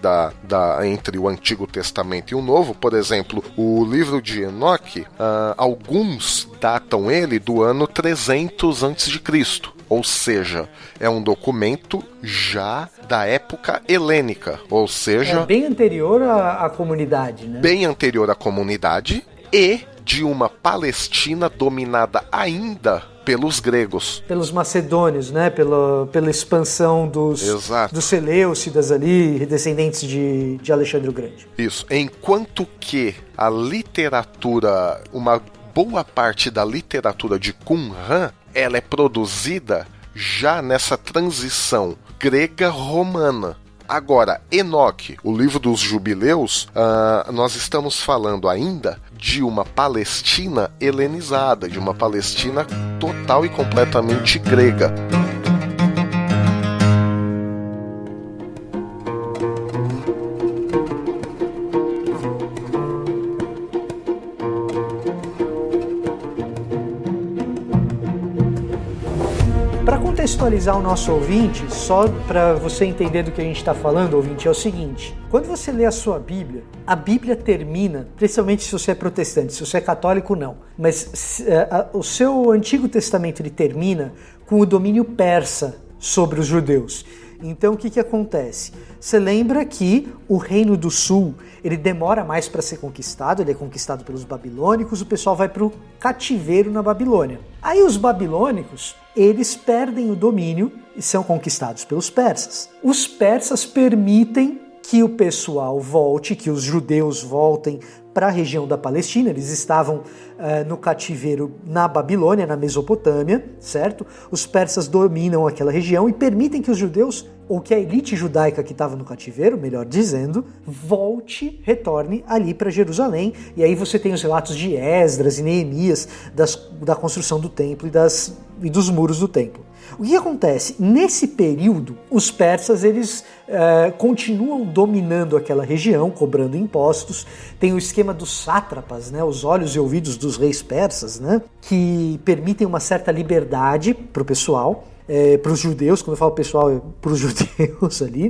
entre o Antigo Testamento e o Novo. Por exemplo, o livro de Enoque, alguns datam ele do ano 300 a.C., ou seja, é um documento já da época helênica, ou seja... É bem anterior à comunidade, né? Bem anterior à comunidade e de uma Palestina dominada ainda pelos gregos. Pelos macedônios, né? Pela expansão dos Seleucidas ali, descendentes de Alexandre o Grande. Isso. Enquanto que a literatura, uma boa parte da literatura de Qumran, ela é produzida já nessa transição grega-romana. Agora, Enoque, o livro dos Jubileus, nós estamos falando ainda de uma Palestina helenizada, de uma Palestina total e completamente grega. Contextualizar o nosso ouvinte, só para você entender do que a gente está falando, ouvinte, é o seguinte: quando você lê a sua Bíblia, a Bíblia termina, principalmente se você é protestante, se você é católico não, mas o seu Antigo Testamento ele termina com o domínio persa sobre os judeus. Então o que acontece? Você lembra que o Reino do Sul ele demora mais para ser conquistado, ele é conquistado pelos babilônicos, o pessoal vai para o cativeiro na Babilônia. Aí os babilônicos, eles perdem o domínio e são conquistados pelos persas. Os persas permitem que o pessoal volte, que os judeus voltem para a região da Palestina. Eles estavam no cativeiro na Babilônia, na Mesopotâmia, certo? Os persas dominam aquela região e permitem que os judeus, ou que a elite judaica que estava no cativeiro, melhor dizendo, retorne ali para Jerusalém. E aí você tem os relatos de Esdras e Neemias da construção do templo e dos muros do templo. O que acontece? Nesse período, os persas eles continuam dominando aquela região, cobrando impostos. Tem o esquema dos sátrapas, né? Os olhos e ouvidos dos reis persas, né? Que permitem uma certa liberdade para o pessoal. Para os judeus, quando eu falo pessoal, é para os judeus ali,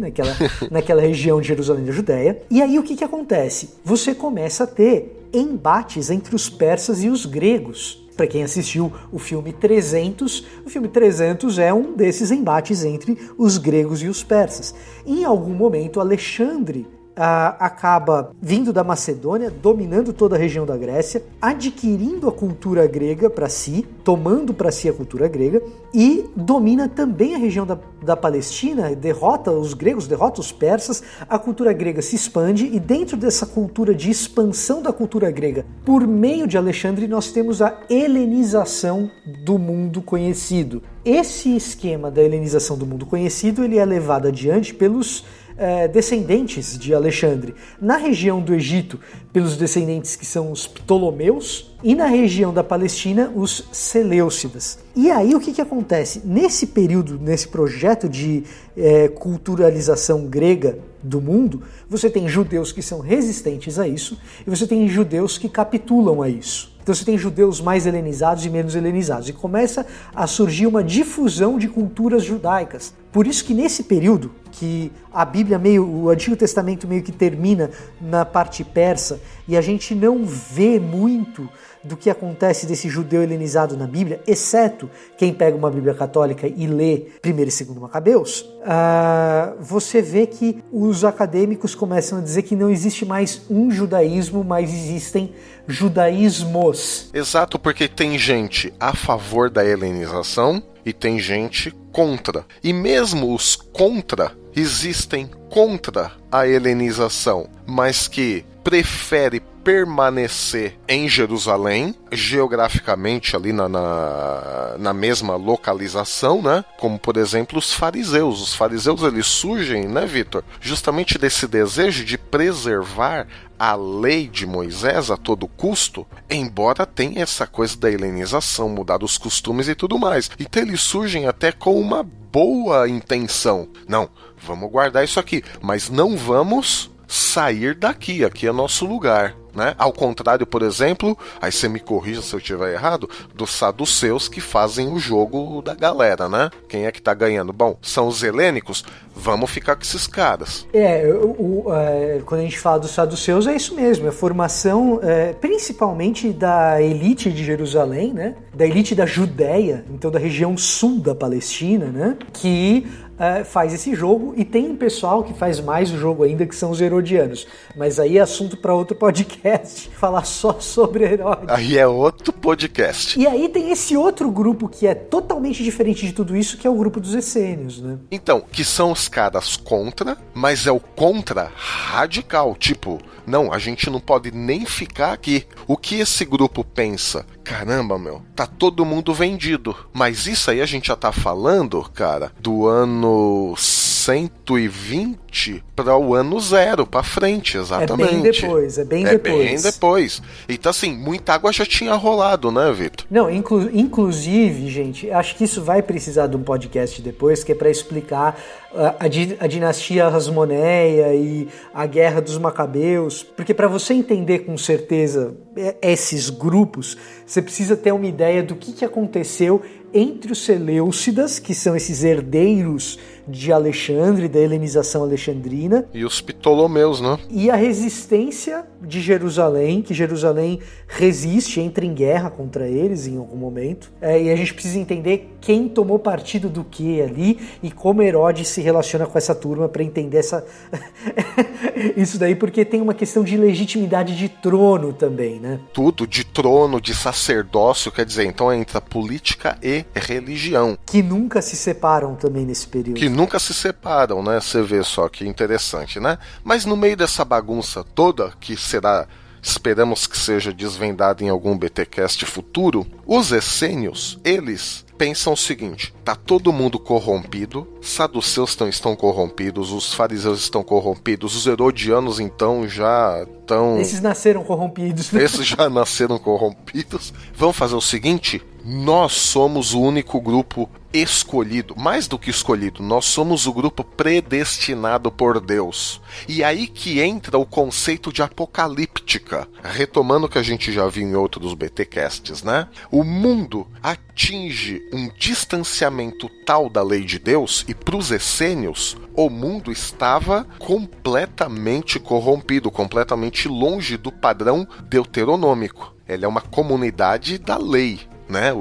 naquela região de Jerusalém da Judéia. E aí o que acontece? Você começa a ter embates entre os persas e os gregos. Para quem assistiu o filme 300, o filme 300 é um desses embates entre os gregos e os persas. Em algum momento, Alexandre acaba vindo da Macedônia, dominando toda a região da Grécia, adquirindo a cultura grega para si, tomando para si a cultura grega, e domina também a região da Palestina, derrota os gregos, derrota os persas, a cultura grega se expande, e dentro dessa cultura de expansão da cultura grega, por meio de Alexandre, nós temos a helenização do mundo conhecido. Esse esquema da helenização do mundo conhecido, ele é levado adiante pelos descendentes de Alexandre. Na região do Egito, pelos descendentes que são os Ptolomeus, e na região da Palestina, os Seleucidas. E aí o que acontece? Nesse período, nesse projeto de culturalização grega do mundo, você tem judeus que são resistentes a isso, e você tem judeus que capitulam a isso. Então você tem judeus mais helenizados e menos helenizados. E começa a surgir uma difusão de culturas judaicas. Por isso que nesse período, que a Bíblia o Antigo Testamento meio que termina na parte persa, e a gente não vê muito do que acontece desse judeu helenizado na Bíblia, exceto quem pega uma Bíblia católica e lê 1º e 2º Macabeus, você vê que os acadêmicos começam a dizer que não existe mais um judaísmo, mas existem judaísmos. Exato, porque tem gente a favor da helenização e tem gente contra. E mesmo os contra existem contra a helenização, mas que prefere permanecer em Jerusalém, geograficamente ali na mesma localização, né? Como, por exemplo, os fariseus. Os fariseus, eles surgem, né, Vitor? Justamente desse desejo de preservar a lei de Moisés a todo custo, embora tenha essa coisa da helenização, mudar os costumes e tudo mais. Então eles surgem até com uma boa intenção. Não, vamos guardar isso aqui, mas não vamos sair daqui, aqui é nosso lugar, né? Ao contrário, por exemplo, aí você me corrija se eu estiver errado, dos saduceus que fazem o jogo da galera, né? Quem é que tá ganhando? Bom, são os helênicos, vamos ficar com esses caras. Quando a gente fala dos saduceus, é isso mesmo, é a formação principalmente da elite de Jerusalém, né? Da elite da Judéia, então da região sul da Palestina, né? Que faz esse jogo, e tem um pessoal que faz mais o jogo ainda, que são os herodianos, mas aí é assunto para outro podcast, falar só sobre Herodes. Aí é outro podcast. E aí tem esse outro grupo que é totalmente diferente de tudo isso, que é o grupo dos essênios, né? Então, que são os caras contra, mas é o contra radical, tipo, não, a gente não pode nem ficar aqui. O que esse grupo pensa? Caramba, meu, tá todo mundo vendido. Mas isso aí a gente já tá falando, cara, do ano 120 para o ano 0 para frente, exatamente. É bem depois. Então, assim, muita água já tinha rolado, né, Vitor? Não, inclusive, gente, acho que isso vai precisar de um podcast depois, que é para explicar a dinastia Hasmoneia e a guerra dos Macabeus, porque para você entender com certeza esses grupos, você precisa ter uma ideia do que aconteceu entre os Seleucidas, que são esses herdeiros de Alexandre, da helenização alexandrina. E os Ptolomeus, né? E a resistência de Jerusalém, que Jerusalém resiste, entra em guerra contra eles em algum momento. E a gente precisa entender quem tomou partido do que ali e como Herodes se relaciona com essa turma para entender isso daí, porque tem uma questão de legitimidade de trono também, né? Tudo, de trono, de sacerdócio, quer dizer, então entra política e religião. Que nunca se separam também nesse período. Que nunca se separam, né? Você vê só que interessante, né? Mas no meio dessa bagunça toda, que será, esperamos que seja desvendada em algum BTcast futuro, os essênios, eles pensam o seguinte: tá todo mundo corrompido, saduceus estão corrompidos, os fariseus estão corrompidos, os herodianos então já estão... Esses nasceram corrompidos, né? Esses já nasceram corrompidos. Vamos fazer o seguinte: nós somos o único grupo escolhido, mais do que escolhido, nós somos o grupo predestinado por Deus. E aí que entra o conceito de apocalíptica, retomando o que a gente já viu em outros BTcasts, né? O mundo atinge um distanciamento tal da lei de Deus, e para os essênios, o mundo estava completamente corrompido, completamente longe do padrão deuteronômico. Ele é uma comunidade da lei, né?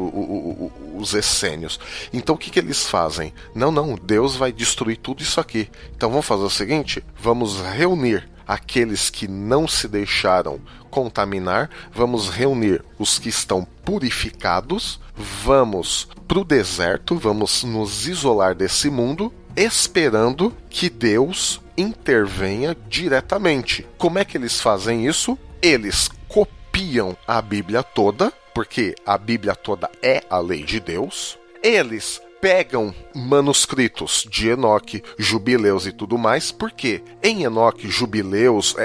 Os essênios. Então o que eles fazem? Não, Deus vai destruir tudo isso aqui. Então vamos fazer o seguinte: vamos reunir aqueles que não se deixaram contaminar, vamos reunir os que estão purificados, vamos para o deserto, vamos nos isolar desse mundo, esperando que Deus intervenha diretamente. Como é que eles fazem isso? Eles copiam a Bíblia toda, porque a Bíblia toda é a lei de Deus. Eles pegam manuscritos de Enoque, Jubileus e tudo mais, porque em Enoque, Jubileus,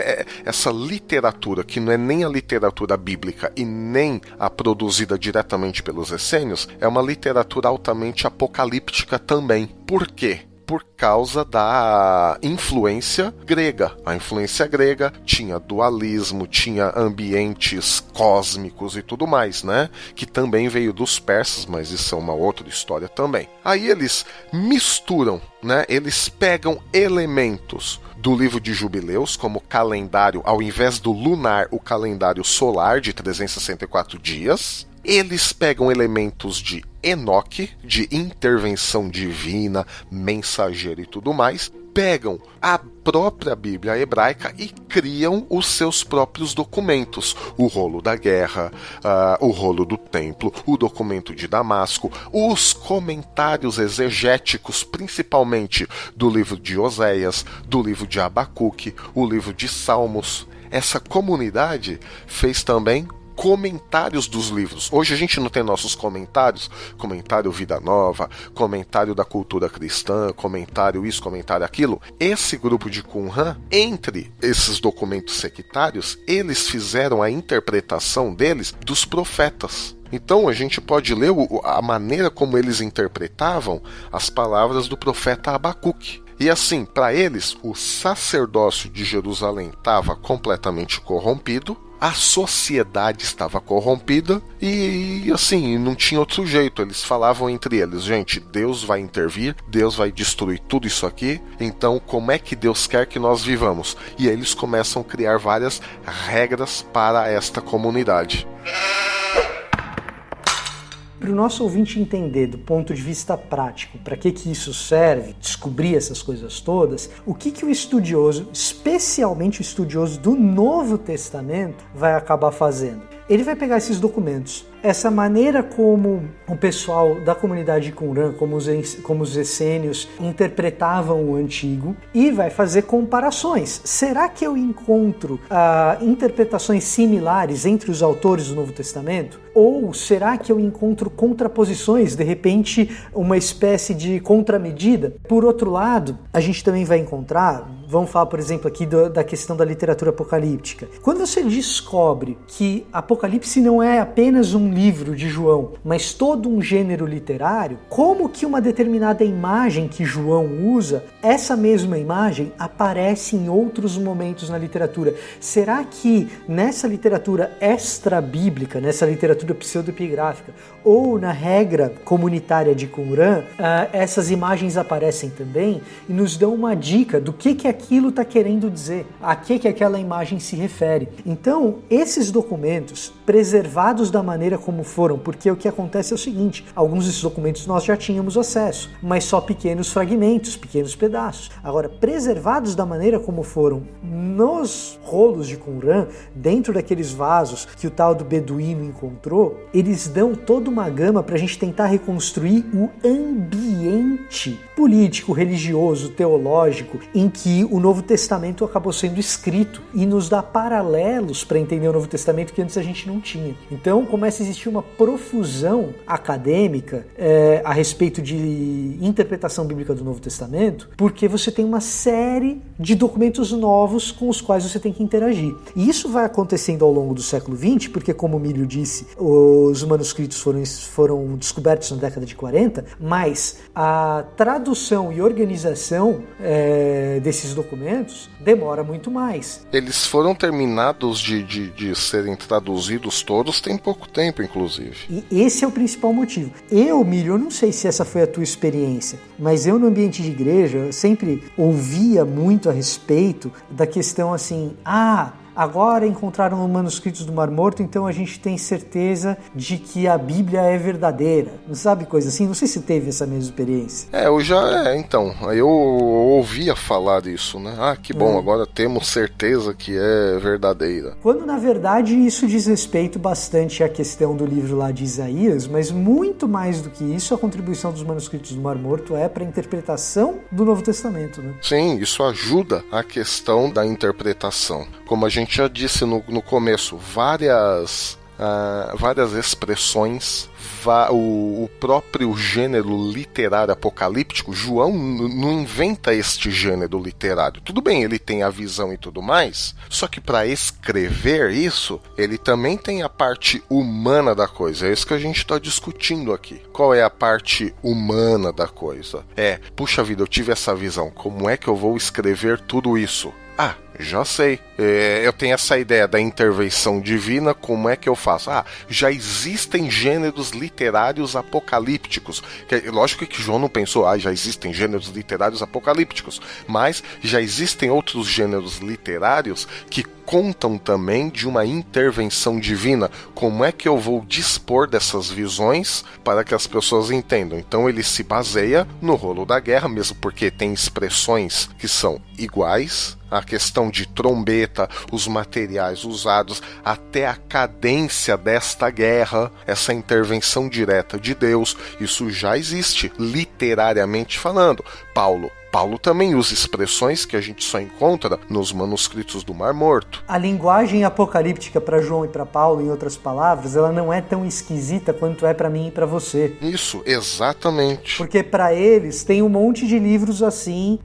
essa literatura, que não é nem a literatura bíblica e nem a produzida diretamente pelos essênios, é uma literatura altamente apocalíptica também. Por quê? Por causa da influência grega. A influência grega tinha dualismo, tinha ambientes cósmicos e tudo mais, né? Que também veio dos persas, mas isso é uma outra história também. Aí eles misturam, né? Eles pegam elementos do livro de Jubileus, como calendário, ao invés do lunar, o calendário solar de 364 dias. Eles pegam elementos de Enoque, de intervenção divina, mensageiro e tudo mais, pegam a própria Bíblia hebraica e criam os seus próprios documentos. O rolo da guerra, o rolo do templo, o documento de Damasco, os comentários exegéticos, principalmente do livro de Oséias, do livro de Abacuque, o livro de Salmos. essa comunidade fez também comentários dos livros. Hoje a gente não tem nossos comentários, comentário Vida Nova, comentário da cultura cristã, comentário isso, comentário aquilo. Esse grupo de Qumran, entre esses documentos sectários, eles fizeram a interpretação deles dos profetas. Então a gente pode ler a maneira como eles interpretavam as palavras do profeta Abacuque. E assim, para eles, o sacerdócio de Jerusalém estava completamente corrompido, a sociedade estava corrompida e assim, não tinha outro jeito. Eles falavam entre eles, gente, Deus vai intervir, Deus vai destruir tudo isso aqui, então como é que Deus quer que nós vivamos? E aí eles começam a criar várias regras para esta comunidade. Para o nosso ouvinte entender do ponto de vista prático para que isso serve, descobrir essas coisas todas, o que o estudioso, especialmente o estudioso do Novo Testamento, vai acabar fazendo? Ele vai pegar esses documentos, essa maneira como o pessoal da comunidade de Qumran, como os essênios interpretavam o Antigo, e vai fazer comparações. Será que eu encontro interpretações similares entre os autores do Novo Testamento? Ou será que eu encontro contraposições, de repente uma espécie de contramedida? Por outro lado, a gente também vai encontrar, vamos falar por exemplo aqui da questão da literatura apocalíptica. Quando você descobre que Apocalipse não é apenas um livro de João, mas todo um gênero literário, como que uma determinada imagem que João usa, essa mesma imagem aparece em outros momentos na literatura? Será que nessa literatura extra-bíblica, nessa literatura pseudoepigráfica, ou na regra comunitária de Qumran, essas imagens aparecem também e nos dão uma dica do que aquilo está querendo dizer, a que aquela imagem se refere. Então, esses documentos, preservados da maneira como foram, porque o que acontece é o seguinte, alguns desses documentos nós já tínhamos acesso, mas só pequenos fragmentos, pequenos pedaços. Agora, preservados da maneira como foram nos rolos de Qumran, dentro daqueles vasos que o tal do beduíno encontrou, eles dão toda uma gama para a gente tentar reconstruir o ambiente político, religioso, teológico, em que o Novo Testamento acabou sendo escrito, e nos dá paralelos para entender o Novo Testamento que antes a gente não tinha. Então começa a existir uma profusão acadêmica a respeito de interpretação bíblica do Novo Testamento, porque você tem uma série de documentos novos com os quais você tem que interagir. E isso vai acontecendo ao longo do século XX, porque, como o Milho disse, os manuscritos foram descobertos na década de 40, mas a tradução e organização desses documentos demora muito mais. Eles foram terminados de serem traduzidos todos tem pouco tempo, inclusive. E esse é o principal motivo. Milho, eu não sei se essa foi a tua experiência, mas eu no ambiente de igreja eu sempre ouvia muito a respeito da questão assim, agora encontraram manuscritos do Mar Morto, então a gente tem certeza de que a Bíblia é verdadeira. Não sabe coisa assim? Não sei se teve essa mesma experiência. Eu ouvia falar disso, né? Que bom, agora temos certeza que é verdadeira. Quando, na verdade, isso diz respeito bastante à questão do livro lá de Isaías, mas muito mais do que isso, a contribuição dos manuscritos do Mar Morto é para a interpretação do Novo Testamento, né? Sim, isso ajuda a questão da interpretação. Como a gente já disse no começo, várias expressões, o próprio gênero literário apocalíptico, João não inventa este gênero literário. Tudo bem, ele tem a visão e tudo mais, só que para escrever isso, ele também tem a parte humana da coisa. É isso que a gente está discutindo aqui. Qual é a parte humana da coisa? Puxa vida, eu tive essa visão, como é que eu vou escrever tudo isso? Já sei. Eu tenho essa ideia da intervenção divina, como é que eu faço? Já existem gêneros literários apocalípticos. Lógico que João não pensou, já existem gêneros literários apocalípticos, mas já existem outros gêneros literários que contam também de uma intervenção divina. Como é que eu vou dispor dessas visões para que as pessoas entendam? Então ele se baseia no rolo da guerra, mesmo porque tem expressões que são iguais, a questão de trombeta, os materiais usados, até a cadência desta guerra, essa intervenção direta de Deus, isso já existe, literariamente falando. Paulo Paulo também usa expressões que a gente só encontra nos manuscritos do Mar Morto. A linguagem apocalíptica para João e para Paulo, em outras palavras, ela não é tão esquisita quanto é para mim e para você. Isso, exatamente. Porque para eles tem um monte de livros assim,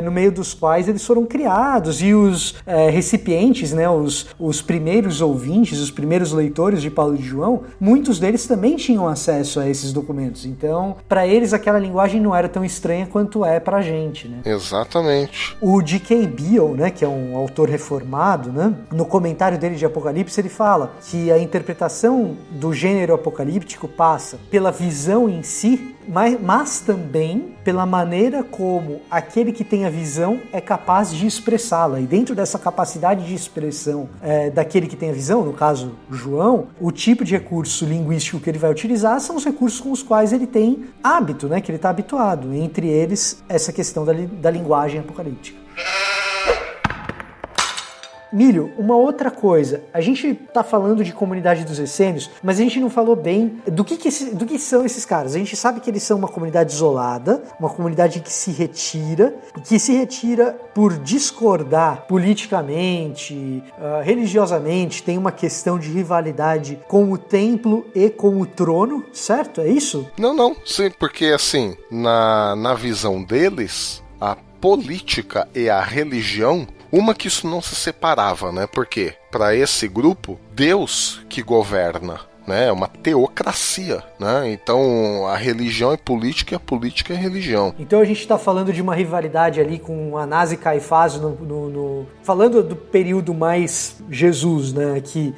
no meio dos quais eles foram criados, e os recipientes, né, os primeiros ouvintes, os primeiros leitores de Paulo e de João, muitos deles também tinham acesso a esses documentos. Então, para eles aquela linguagem não era tão estranha quanto é pra gente, né? Exatamente. O D.K. Beale, né, que é um autor reformado, né, no comentário dele de Apocalipse, ele fala que a interpretação do gênero apocalíptico passa pela visão em si, mas também pela maneira como aquele que tem a visão é capaz de expressá-la. E dentro dessa capacidade de expressão daquele que tem a visão, no caso João, o tipo de recurso linguístico que ele vai utilizar são os recursos com os quais ele tem hábito, né, que ele está habituado. Entre eles, essa questão da linguagem apocalíptica. Milho, uma outra coisa, a gente tá falando de comunidade dos essênios, mas a gente não falou bem do que são esses caras. A gente sabe que eles são uma comunidade isolada, uma comunidade que se retira por discordar politicamente, religiosamente, tem uma questão de rivalidade com o templo e com o trono, certo? É isso? Não, sim, porque assim, na visão deles, a política e a religião, uma que isso não se separava, né? Porque para esse grupo, Deus que governa, né? É uma teocracia, né? Então a religião é política e a política é religião. Então a gente está falando de uma rivalidade ali com Anás e Caifás, falando do período mais Jesus, né? Aqui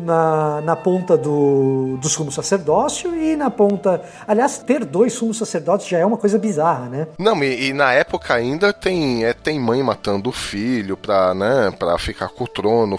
na ponta do sumo sacerdócio e na ponta... Aliás, ter 2 sumos sacerdotes já é uma coisa bizarra, né? Não, e na época ainda tem mãe matando o filho pra ficar com o trono,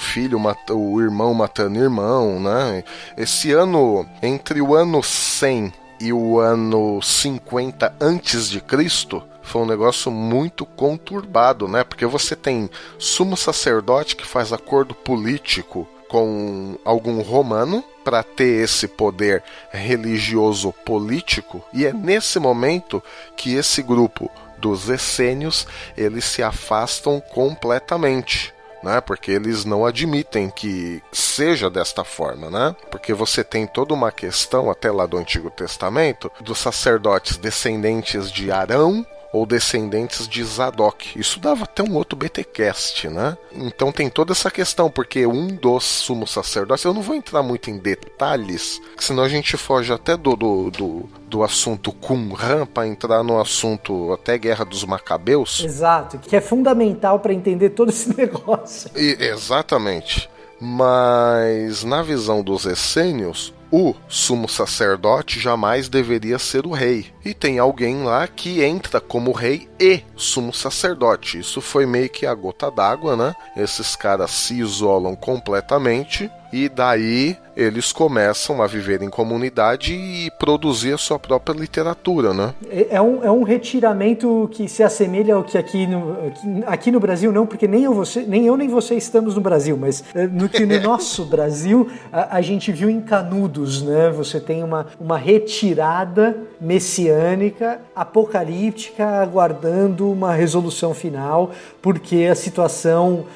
o irmão matando o irmão, né? Esse ano, entre o ano 100 e o ano 50 antes de Cristo, foi um negócio muito conturbado, né? Porque você tem sumo sacerdote que faz acordo político com algum romano para ter esse poder religioso político, e é nesse momento que esse grupo dos essênios, eles se afastam completamente, né? Porque eles não admitem que seja desta forma, né? Porque você tem toda uma questão, até lá do Antigo Testamento, dos sacerdotes descendentes de Arão ou descendentes de Zadok. Isso dava até um outro BTcast, né? Então tem toda essa questão, porque um dos sumos sacerdotes, eu não vou entrar muito em detalhes, senão a gente foge até do assunto Qumran para entrar no assunto até Guerra dos Macabeus. Exato, que é fundamental para entender todo esse negócio. Exatamente. Mas na visão dos essênios, o sumo sacerdote jamais deveria ser o rei. E tem alguém lá que entra como rei e sumo sacerdote. Isso foi meio que a gota d'água, né? Esses caras se isolam completamente e daí eles começam a viver em comunidade e produzir a sua própria literatura, né? É um retiramento que se assemelha ao que aqui no Brasil não, porque nem eu nem você estamos no Brasil, mas no nosso Brasil a gente viu em Canudos, né? Você tem uma retirada messiânica, apocalíptica, aguardando uma resolução final, porque a situação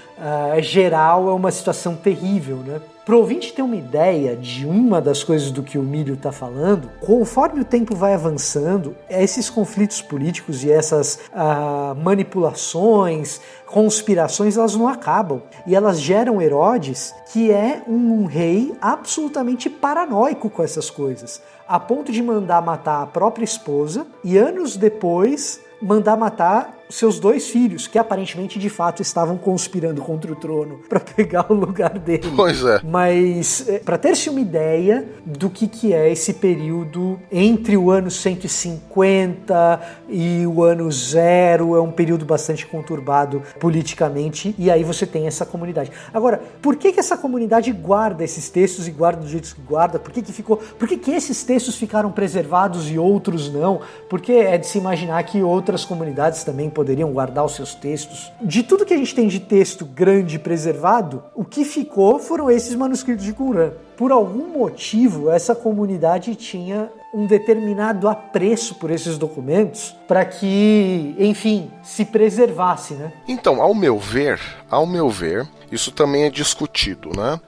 geral é uma situação terrível, né? Para o ouvinte ter uma ideia de uma das coisas do que o Milho está falando, conforme o tempo vai avançando, esses conflitos políticos e essas manipulações, conspirações, elas não acabam. E elas geram Herodes, que é um rei absolutamente paranoico com essas coisas, a ponto de mandar matar a própria esposa e anos depois mandar matar seus 2 filhos, que aparentemente de fato estavam conspirando contra o trono para pegar o lugar dele. Pois é. Mas para ter-se uma ideia do que é esse período entre o ano 150 e o ano 0, é um período bastante conturbado politicamente, e aí você tem essa comunidade. Agora, por que essa comunidade guarda esses textos e guarda do jeito que guarda? Por que esses textos ficaram preservados e outros não? Porque é de se imaginar que outras comunidades também poderiam guardar os seus textos. De tudo que a gente tem de texto grande preservado, o que ficou foram esses manuscritos de Qumran. Por algum motivo, essa comunidade tinha um determinado apreço por esses documentos para que, enfim, se preservasse, né? Então, ao meu ver, isso também é discutido, né?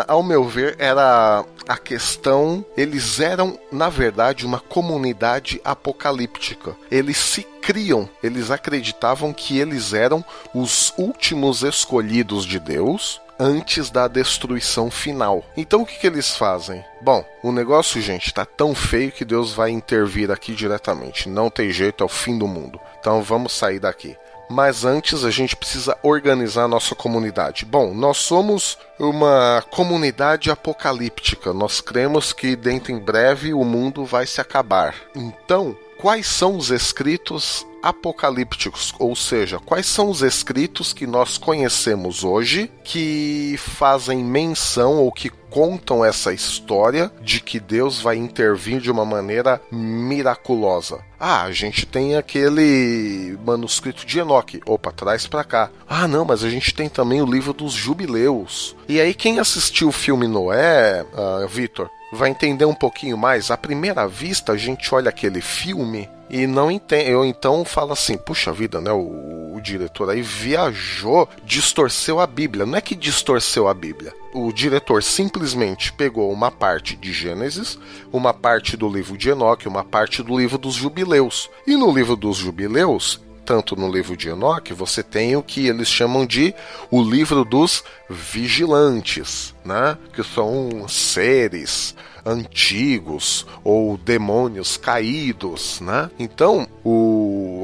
Ao meu ver, era a questão, eles eram, na verdade, uma comunidade apocalíptica. Eles se criam, eles acreditavam que eles eram os últimos escolhidos de Deus antes da destruição final. Então o que eles fazem? Bom, o negócio, gente, tá tão feio que Deus vai intervir aqui diretamente. Não tem jeito, é o fim do mundo. Então vamos sair daqui. Mas antes a gente precisa organizar a nossa comunidade. Bom, nós somos uma comunidade apocalíptica. Nós cremos que dentro em breve o mundo vai se acabar. Então, quais são os escritos apocalípticos? Ou seja, quais são os escritos que nós conhecemos hoje que fazem menção ou que contam essa história de que Deus vai intervir de uma maneira miraculosa? A gente tem aquele manuscrito de Enoque. Opa, traz pra cá. Não, mas a gente tem também o livro dos Jubileus. E aí, quem assistiu o filme Noé, Vitor, vai entender um pouquinho mais. À primeira vista, a gente olha aquele filme e não entende. Eu então falo assim, puxa vida, né? O diretor aí viajou, distorceu a Bíblia. Não é que distorceu a Bíblia. O diretor simplesmente pegou uma parte de Gênesis, uma parte do livro de Enoque, uma parte do livro dos Jubileus. E no livro dos Jubileus, tanto no livro de Enoque, você tem o que eles chamam de o livro dos vigilantes, né? Que são seres antigos ou demônios caídos, né? Então,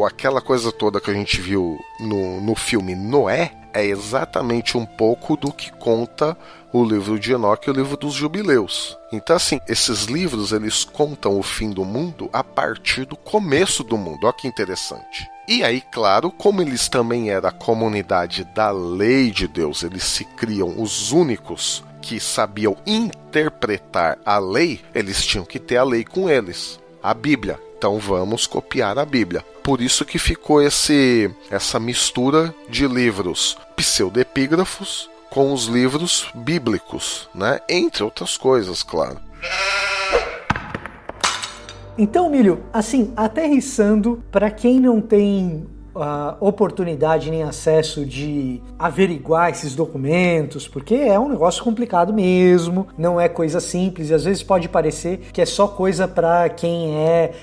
aquela coisa toda que a gente viu no filme Noé é exatamente um pouco do que conta o livro de Enoque e o livro dos Jubileus. Então, assim, esses livros, eles contam o fim do mundo a partir do começo do mundo. Olha que interessante. E aí, claro, como eles também eram a comunidade da lei de Deus, eles se criam os únicos que sabiam interpretar a lei, eles tinham que ter a lei com eles, a Bíblia. Então vamos copiar a Bíblia. Por isso que ficou essa mistura de livros pseudepígrafos com os livros bíblicos, né? Entre outras coisas, claro. Então, Milho, assim, aterrissando, para quem não tem oportunidade nem acesso de averiguar esses documentos, porque é um negócio complicado mesmo, não é coisa simples, e às vezes pode parecer que é só coisa para quem é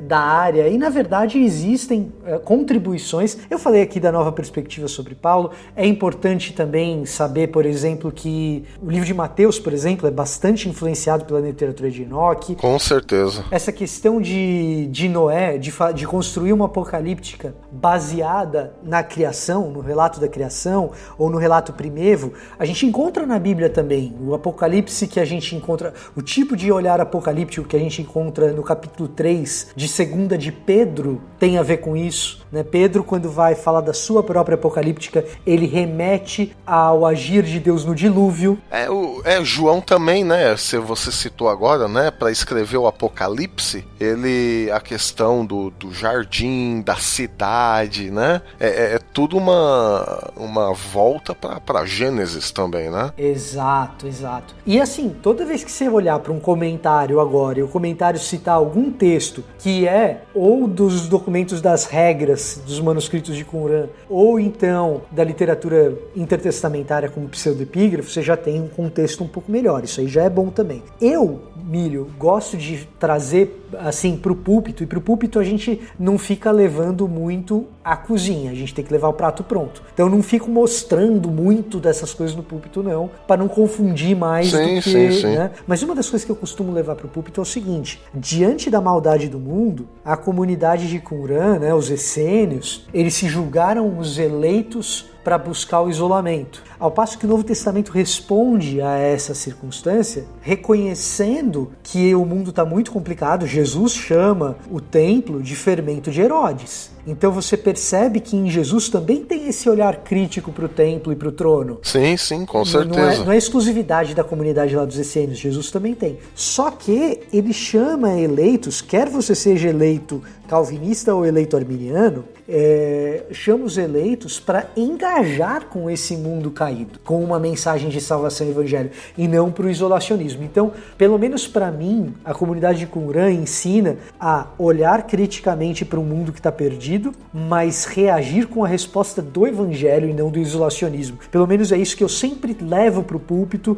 da área, e na verdade existem contribuições. Eu falei aqui da nova perspectiva sobre Paulo. É importante também saber, por exemplo, que o livro de Mateus, por exemplo, é bastante influenciado pela literatura de Enoque. Com certeza. Essa questão de Noé, de construir uma apocalíptica baseada na criação, no relato da criação, ou no relato primevo, a gente encontra na Bíblia também. O Apocalipse que a gente encontra, o tipo de olhar apocalíptico que a gente encontra no capítulo 3 de 2 de Pedro, tem a ver com isso, né? Pedro, quando vai falar da sua própria apocalíptica, ele remete ao agir de Deus no dilúvio. João também, né? Você citou agora, né? Para escrever o Apocalipse, a questão do jardim, da cidade, né? É tudo uma volta para Gênesis também, né? Exato. E assim, toda vez que você olhar para um comentário agora e o comentário citar algum texto que é ou dos documentos das regras dos manuscritos de Qumran, ou então da literatura intertestamentária como pseudepígrafo, você já tem um contexto um pouco melhor. Isso aí já é bom também. Eu, Milho, gosto de trazer assim pro púlpito, e pro púlpito a gente não fica levando muito a cozinha, a gente tem que levar o prato pronto. Então eu não fico mostrando muito dessas coisas no púlpito não, para não confundir mais do que... Sim. Né? Mas uma das coisas que eu costumo levar pro púlpito é o seguinte: diante da maldade do mundo, a comunidade de Qumran, né, os essênios, eles se julgaram os eleitos para buscar o isolamento. Ao passo que o Novo Testamento responde a essa circunstância, reconhecendo que o mundo está muito complicado. Jesus chama o templo de fermento de Herodes. Então você percebe que em Jesus também tem esse olhar crítico para o templo e para o trono. Sim, com certeza. Não é exclusividade da comunidade lá dos essênios, Jesus também tem. Só que ele chama eleitos, quer você seja eleito calvinista ou eleito arminiano, chama os eleitos para engajar com esse mundo caído, com uma mensagem de salvação e evangelho, e não para o isolacionismo. Então, pelo menos para mim, a comunidade de Qumran ensina a olhar criticamente para um mundo que está perdido, mas reagir com a resposta do evangelho e não do isolacionismo. Pelo menos é isso que eu sempre levo para o púlpito,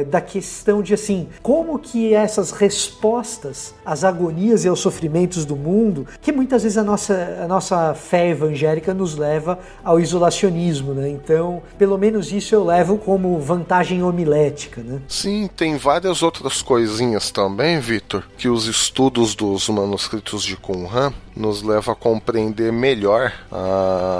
da questão de assim, como que essas respostas às agonias e aos sofrimentos do mundo, que muitas vezes a nossa fé evangélica nos leva ao isolacionismo, né? Então, pelo menos isso eu levo como vantagem homilética, né? Sim, tem várias outras coisinhas também, Vitor, que os estudos dos manuscritos de Qumran nos levam a compreender melhor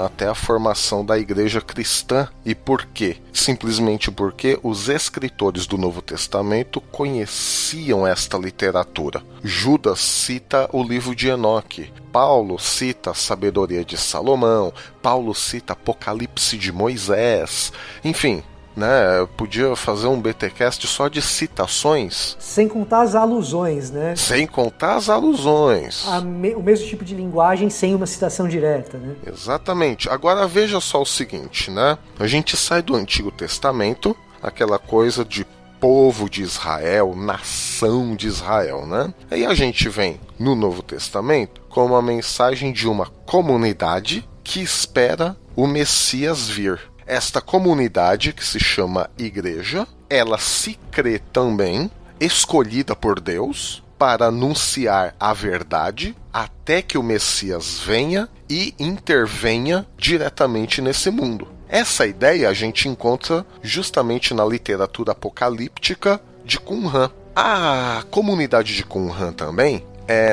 até a formação da igreja cristã. E por quê? Simplesmente porque os escritores do Novo Testamento conheciam esta literatura. Judas cita o livro de Enoque, Paulo cita a sabedoria de Salomão, Paulo cita Apocalipse de Moisés, enfim, né? Eu podia fazer um BTcast só de citações. Sem contar as alusões, né? Sem contar as alusões. O mesmo tipo de linguagem sem uma citação direta, né? Exatamente. Agora veja só o seguinte, né? A gente sai do Antigo Testamento, aquela coisa de povo de Israel, nação de Israel, né? Aí a gente vem no Novo Testamento com uma mensagem de uma comunidade que espera o Messias vir. Esta comunidade, que se chama igreja, ela se crê também escolhida por Deus para anunciar a verdade até que o Messias venha e intervenha diretamente nesse mundo. Essa ideia a gente encontra justamente na literatura apocalíptica de Qumran. A comunidade de Qumran também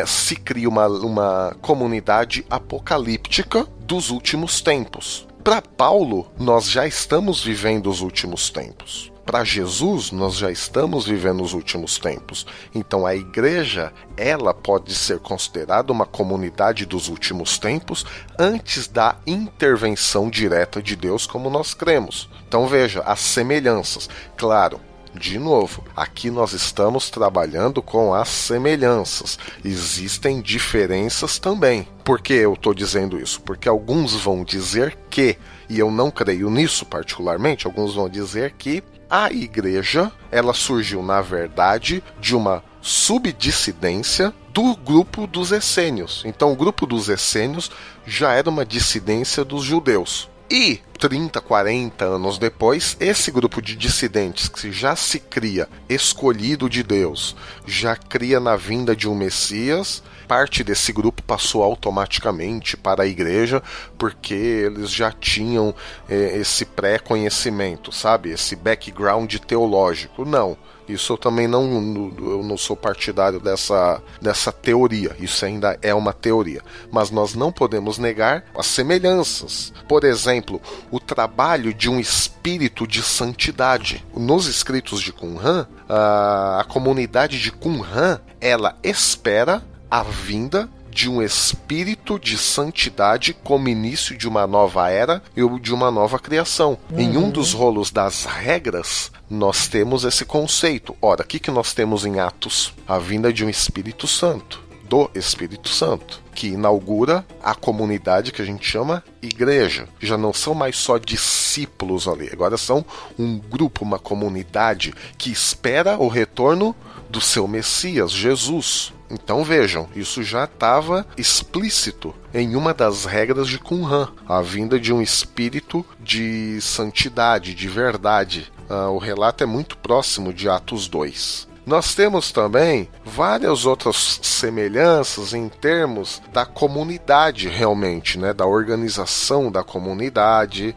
se cria uma comunidade apocalíptica dos últimos tempos. Para Paulo, nós já estamos vivendo os últimos tempos. Para Jesus, nós já estamos vivendo os últimos tempos. Então a igreja, ela pode ser considerada uma comunidade dos últimos tempos antes da intervenção direta de Deus, como nós cremos. Então veja, as semelhanças. Claro, de novo, aqui nós estamos trabalhando com as semelhanças. Existem diferenças também. Por que eu estou dizendo isso? Porque alguns vão dizer que, e eu não creio nisso particularmente, alguns vão dizer que a igreja, ela surgiu, na verdade, de uma subdissidência do grupo dos essênios. Então, o grupo dos essênios já era uma dissidência dos judeus. E 30, 40 anos depois, esse grupo de dissidentes que já se cria escolhido de Deus, já cria na vinda de um Messias, parte desse grupo passou automaticamente para a igreja, porque eles já tinham esse pré-conhecimento, sabe? Esse background teológico. Não. Isso eu também não sou partidário dessa teoria. Isso ainda é uma teoria. Mas nós não podemos negar as semelhanças. Por exemplo, o trabalho de um espírito de santidade. Nos escritos de Qumran, a comunidade de Qumran, ela espera a vinda de um espírito de santidade como início de uma nova era e de uma nova criação. Em um dos rolos das regras, nós temos esse conceito. Ora, o que nós temos em Atos? A vinda de um Espírito Santo, do Espírito Santo, que inaugura a comunidade que a gente chama igreja. Já não são mais só discípulos ali, agora são um grupo, uma comunidade que espera o retorno do seu Messias, Jesus. Então vejam, isso já estava explícito em uma das regras de Qumran, a vinda de um espírito de santidade, de verdade. O relato é muito próximo de Atos 2. Nós temos também várias outras semelhanças em termos da comunidade realmente, né? Da organização da comunidade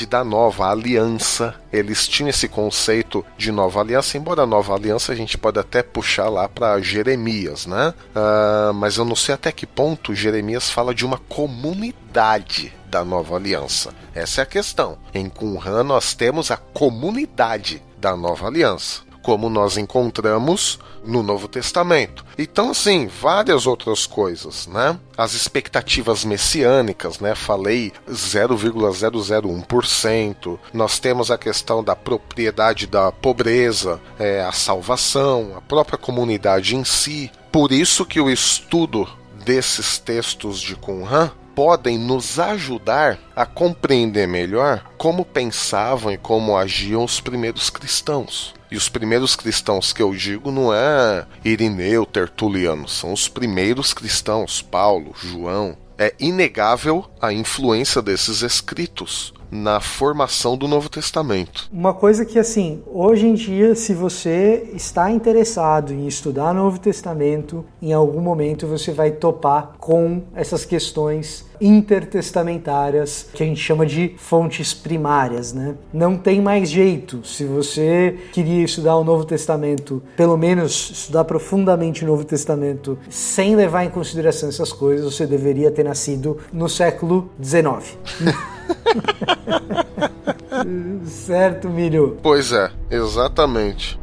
da nova aliança. Eles tinham esse conceito de nova aliança, embora a nova aliança a gente pode até puxar lá para Jeremias, né? Mas eu não sei até que ponto Jeremias fala de uma comunidade da nova aliança. Essa é a questão. Em Qumran nós temos a comunidade da nova aliança, como nós encontramos no Novo Testamento. Então, assim, várias outras coisas, né? As expectativas messiânicas, né? Falei 0,001%. Nós temos a questão da propriedade da pobreza, a salvação, a própria comunidade em si. Por isso que o estudo desses textos de Qumran podem nos ajudar a compreender melhor como pensavam e como agiam os primeiros cristãos. E os primeiros cristãos que eu digo não é Irineu, Tertuliano, são os primeiros cristãos, Paulo, João. É inegável a influência desses escritos na formação do Novo Testamento. Uma coisa que, assim, hoje em dia, se você está interessado em estudar o Novo Testamento, em algum momento você vai topar com essas questões intertestamentárias, que a gente chama de fontes primárias, né? Não tem mais jeito. Se você queria estudar o Novo Testamento, pelo menos estudar profundamente o Novo Testamento, sem levar em consideração essas coisas, você deveria ter nascido no século XIX. Certo, Milho? Pois é, exatamente.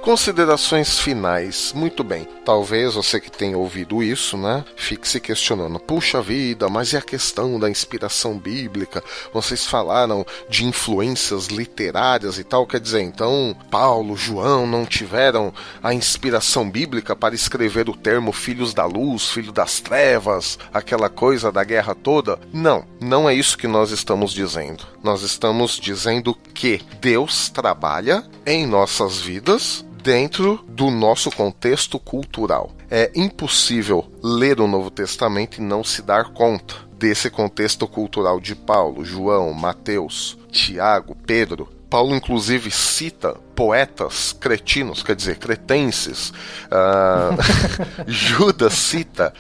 Considerações finais. Muito bem. Talvez você que tenha ouvido isso, né, fique se questionando. Puxa vida, mas e a questão da inspiração bíblica? Vocês falaram de influências literárias e tal. Quer dizer, então, Paulo, João não tiveram a inspiração bíblica para escrever o termo filhos da luz, filho das trevas, aquela coisa da guerra toda? Não, não é isso que nós estamos dizendo. Nós estamos dizendo que Deus trabalha em nossas vidas dentro do nosso contexto cultural. É impossível ler o Novo Testamento e não se dar conta desse contexto cultural de Paulo, João, Mateus, Tiago, Pedro. Paulo, inclusive, cita poetas cretinos, quer dizer, cretenses. Judas cita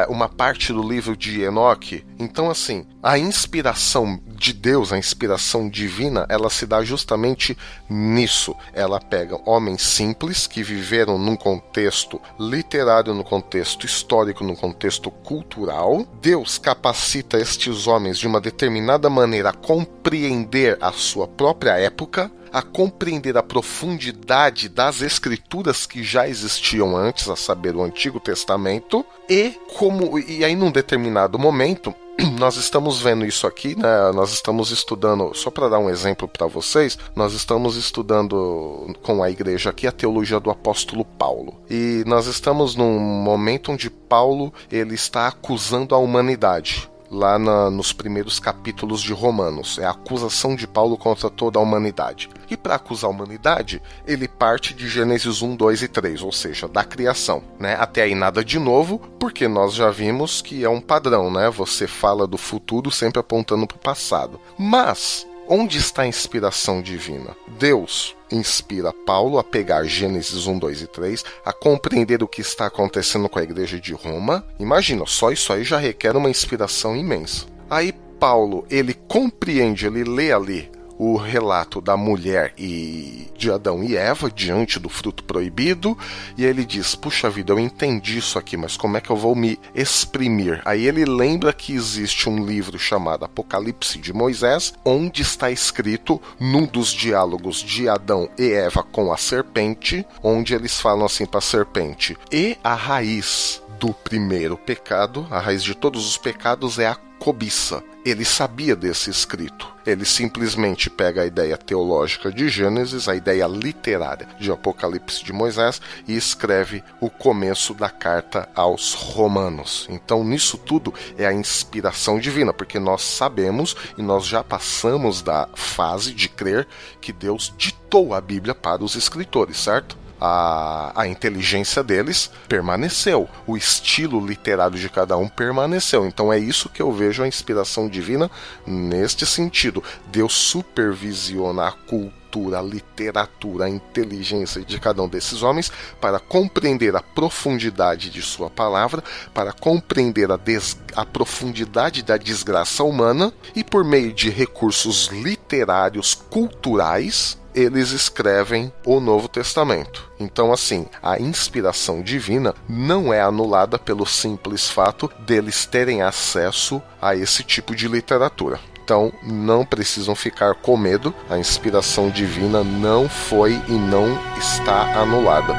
uma parte do livro de Enoque. Então, assim, a inspiração de Deus, a inspiração divina, ela se dá justamente nisso. Ela pega homens simples que viveram num contexto literário, num contexto histórico, num contexto cultural. Deus capacita estes homens de uma determinada maneira a compreender a sua própria época, a compreender a profundidade das escrituras que já existiam antes, a saber, o Antigo Testamento, e aí num determinado momento, nós estamos vendo isso aqui, né? Nós estamos estudando, só para dar um exemplo para vocês, nós estamos estudando com a igreja aqui a teologia do apóstolo Paulo. E nós estamos num momento onde Paulo ele está acusando a humanidade. Lá nos primeiros capítulos de Romanos. É a acusação de Paulo contra toda a humanidade. E para acusar a humanidade, ele parte de Gênesis 1, 2 e 3, ou seja, da criação, né? Até aí nada de novo, porque nós já vimos que é um padrão, né? Você fala do futuro sempre apontando para o passado. Mas onde está a inspiração divina? Deus inspira Paulo a pegar Gênesis 1, 2 e 3, a compreender o que está acontecendo com a igreja de Roma. Imagina, só isso aí já requer uma inspiração imensa. Aí Paulo, ele compreende, ele lê ali o relato da mulher e de Adão e Eva diante do fruto proibido, e ele diz, puxa vida, eu entendi isso aqui, mas como é que eu vou me exprimir? Aí ele lembra que existe um livro chamado Apocalipse de Moisés, onde está escrito, num dos diálogos de Adão e Eva com a serpente, onde eles falam assim para a serpente, e a raiz do primeiro pecado, a raiz de todos os pecados é a cobiça. Ele sabia desse escrito. Ele simplesmente pega a ideia teológica de Gênesis, a ideia literária de Apocalipse de Moisés e escreve o começo da carta aos Romanos. Então, nisso tudo é a inspiração divina, porque nós sabemos e nós já passamos da fase de crer que Deus ditou a Bíblia para os escritores, certo? A inteligência deles permaneceu, o estilo literário de cada um permaneceu. Então é isso que eu vejo a inspiração divina neste sentido. Deus supervisiona a cultura, a literatura, a inteligência de cada um desses homens para compreender a profundidade de sua palavra, para compreender a profundidade da desgraça humana e por meio de recursos literários, culturais, eles escrevem o Novo Testamento. Então, assim, a inspiração divina não é anulada pelo simples fato deles terem acesso a esse tipo de literatura. Então, não precisam ficar com medo, a inspiração divina não foi e não está anulada.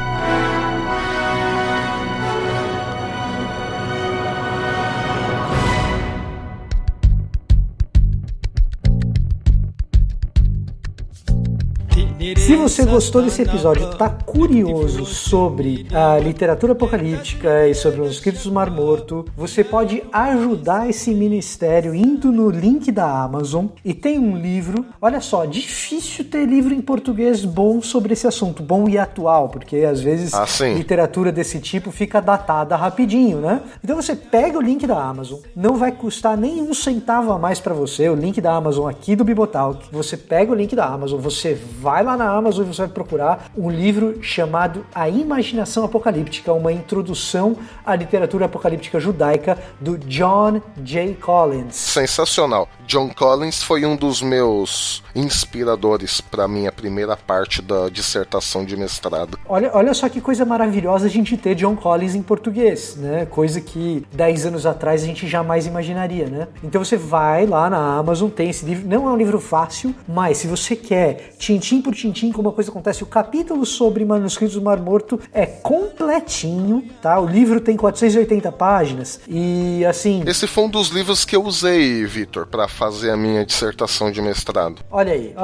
Se você gostou desse episódio, tá curioso sobre a literatura apocalíptica e sobre os manuscritos do Mar Morto, você pode ajudar esse ministério indo no link da Amazon e tem um livro. Olha só, difícil ter livro em português bom sobre esse assunto, bom e atual, porque às vezes literatura desse tipo fica datada rapidinho, né? Então você pega o link da Amazon, não vai custar nem um centavo a mais para você, o link da Amazon aqui do Bibotalk. Você pega o link da Amazon, você vai lá na Amazon e você vai procurar um livro chamado A Imaginação Apocalíptica, uma introdução à literatura apocalíptica judaica do John J. Collins. Sensacional. John Collins foi um dos meus inspiradores para minha primeira parte da dissertação de mestrado. Olha só que coisa maravilhosa a gente ter John Collins em português, né? Coisa que 10 anos atrás a gente jamais imaginaria, né? Então você vai lá na Amazon, tem esse livro, não é um livro fácil, mas se você quer tintim por tintim como a coisa acontece, o capítulo sobre manuscritos do Mar Morto é completinho, tá? O livro tem 480 páginas e assim... Esse foi um dos livros que eu usei, Vitor, para fazer a minha dissertação de mestrado. Olha aí.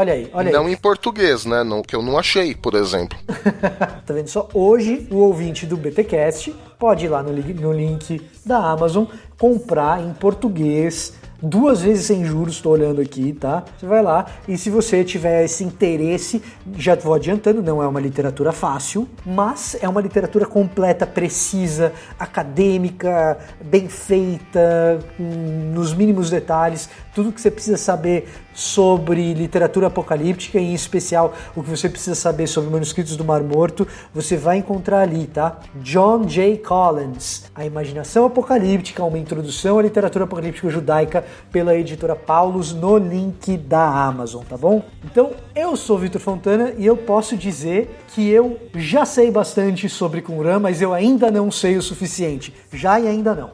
Não em português, né? Não, que eu não achei, por exemplo. Tá vendo só? Hoje, o ouvinte do BTcast pode ir lá no link da Amazon, comprar em português, 2 vezes sem juros, estou olhando aqui, tá? Você vai lá e se você tiver esse interesse, já vou adiantando, não é uma literatura fácil, mas é uma literatura completa, precisa, acadêmica, bem feita, nos mínimos detalhes, tudo que você precisa saber sobre literatura apocalíptica, em especial o que você precisa saber sobre manuscritos do Mar Morto, você vai encontrar ali, tá? John J. Collins, A Imaginação Apocalíptica, uma introdução à literatura apocalíptica judaica, pela editora Paulus, no link da Amazon, tá bom? Então, eu sou Vitor Fontana e eu posso dizer que eu já sei bastante sobre Qumran, mas eu ainda não sei o suficiente. Já e ainda não.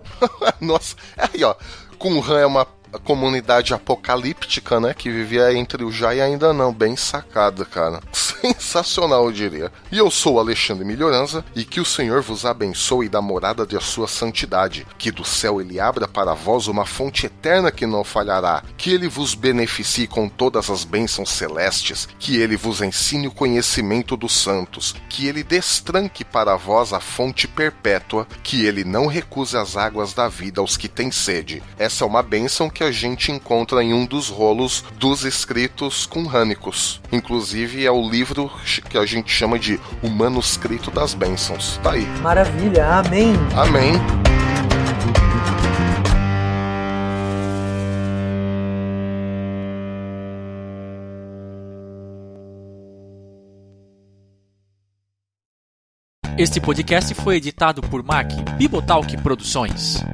Nossa, aí ó, Qumran é uma comunidade apocalíptica, né, que vivia entre o já e ainda não, bem sacada, cara. Sensacional, eu diria. E eu sou Alexandre Melhoranza, e que o Senhor vos abençoe da morada de sua santidade, que do céu ele abra para vós uma fonte eterna que não falhará, que ele vos beneficie com todas as bênçãos celestes, que ele vos ensine o conhecimento dos santos, que ele destranque para vós a fonte perpétua, que ele não recuse as águas da vida aos que têm sede. Essa é uma bênção que a gente encontra em um dos rolos dos escritos qumrânicos. Inclusive é o livro que a gente chama de O Manuscrito das Bênçãos. Tá aí. Maravilha, amém. Amém. Este podcast foi editado por Mac Bibotalk Produções.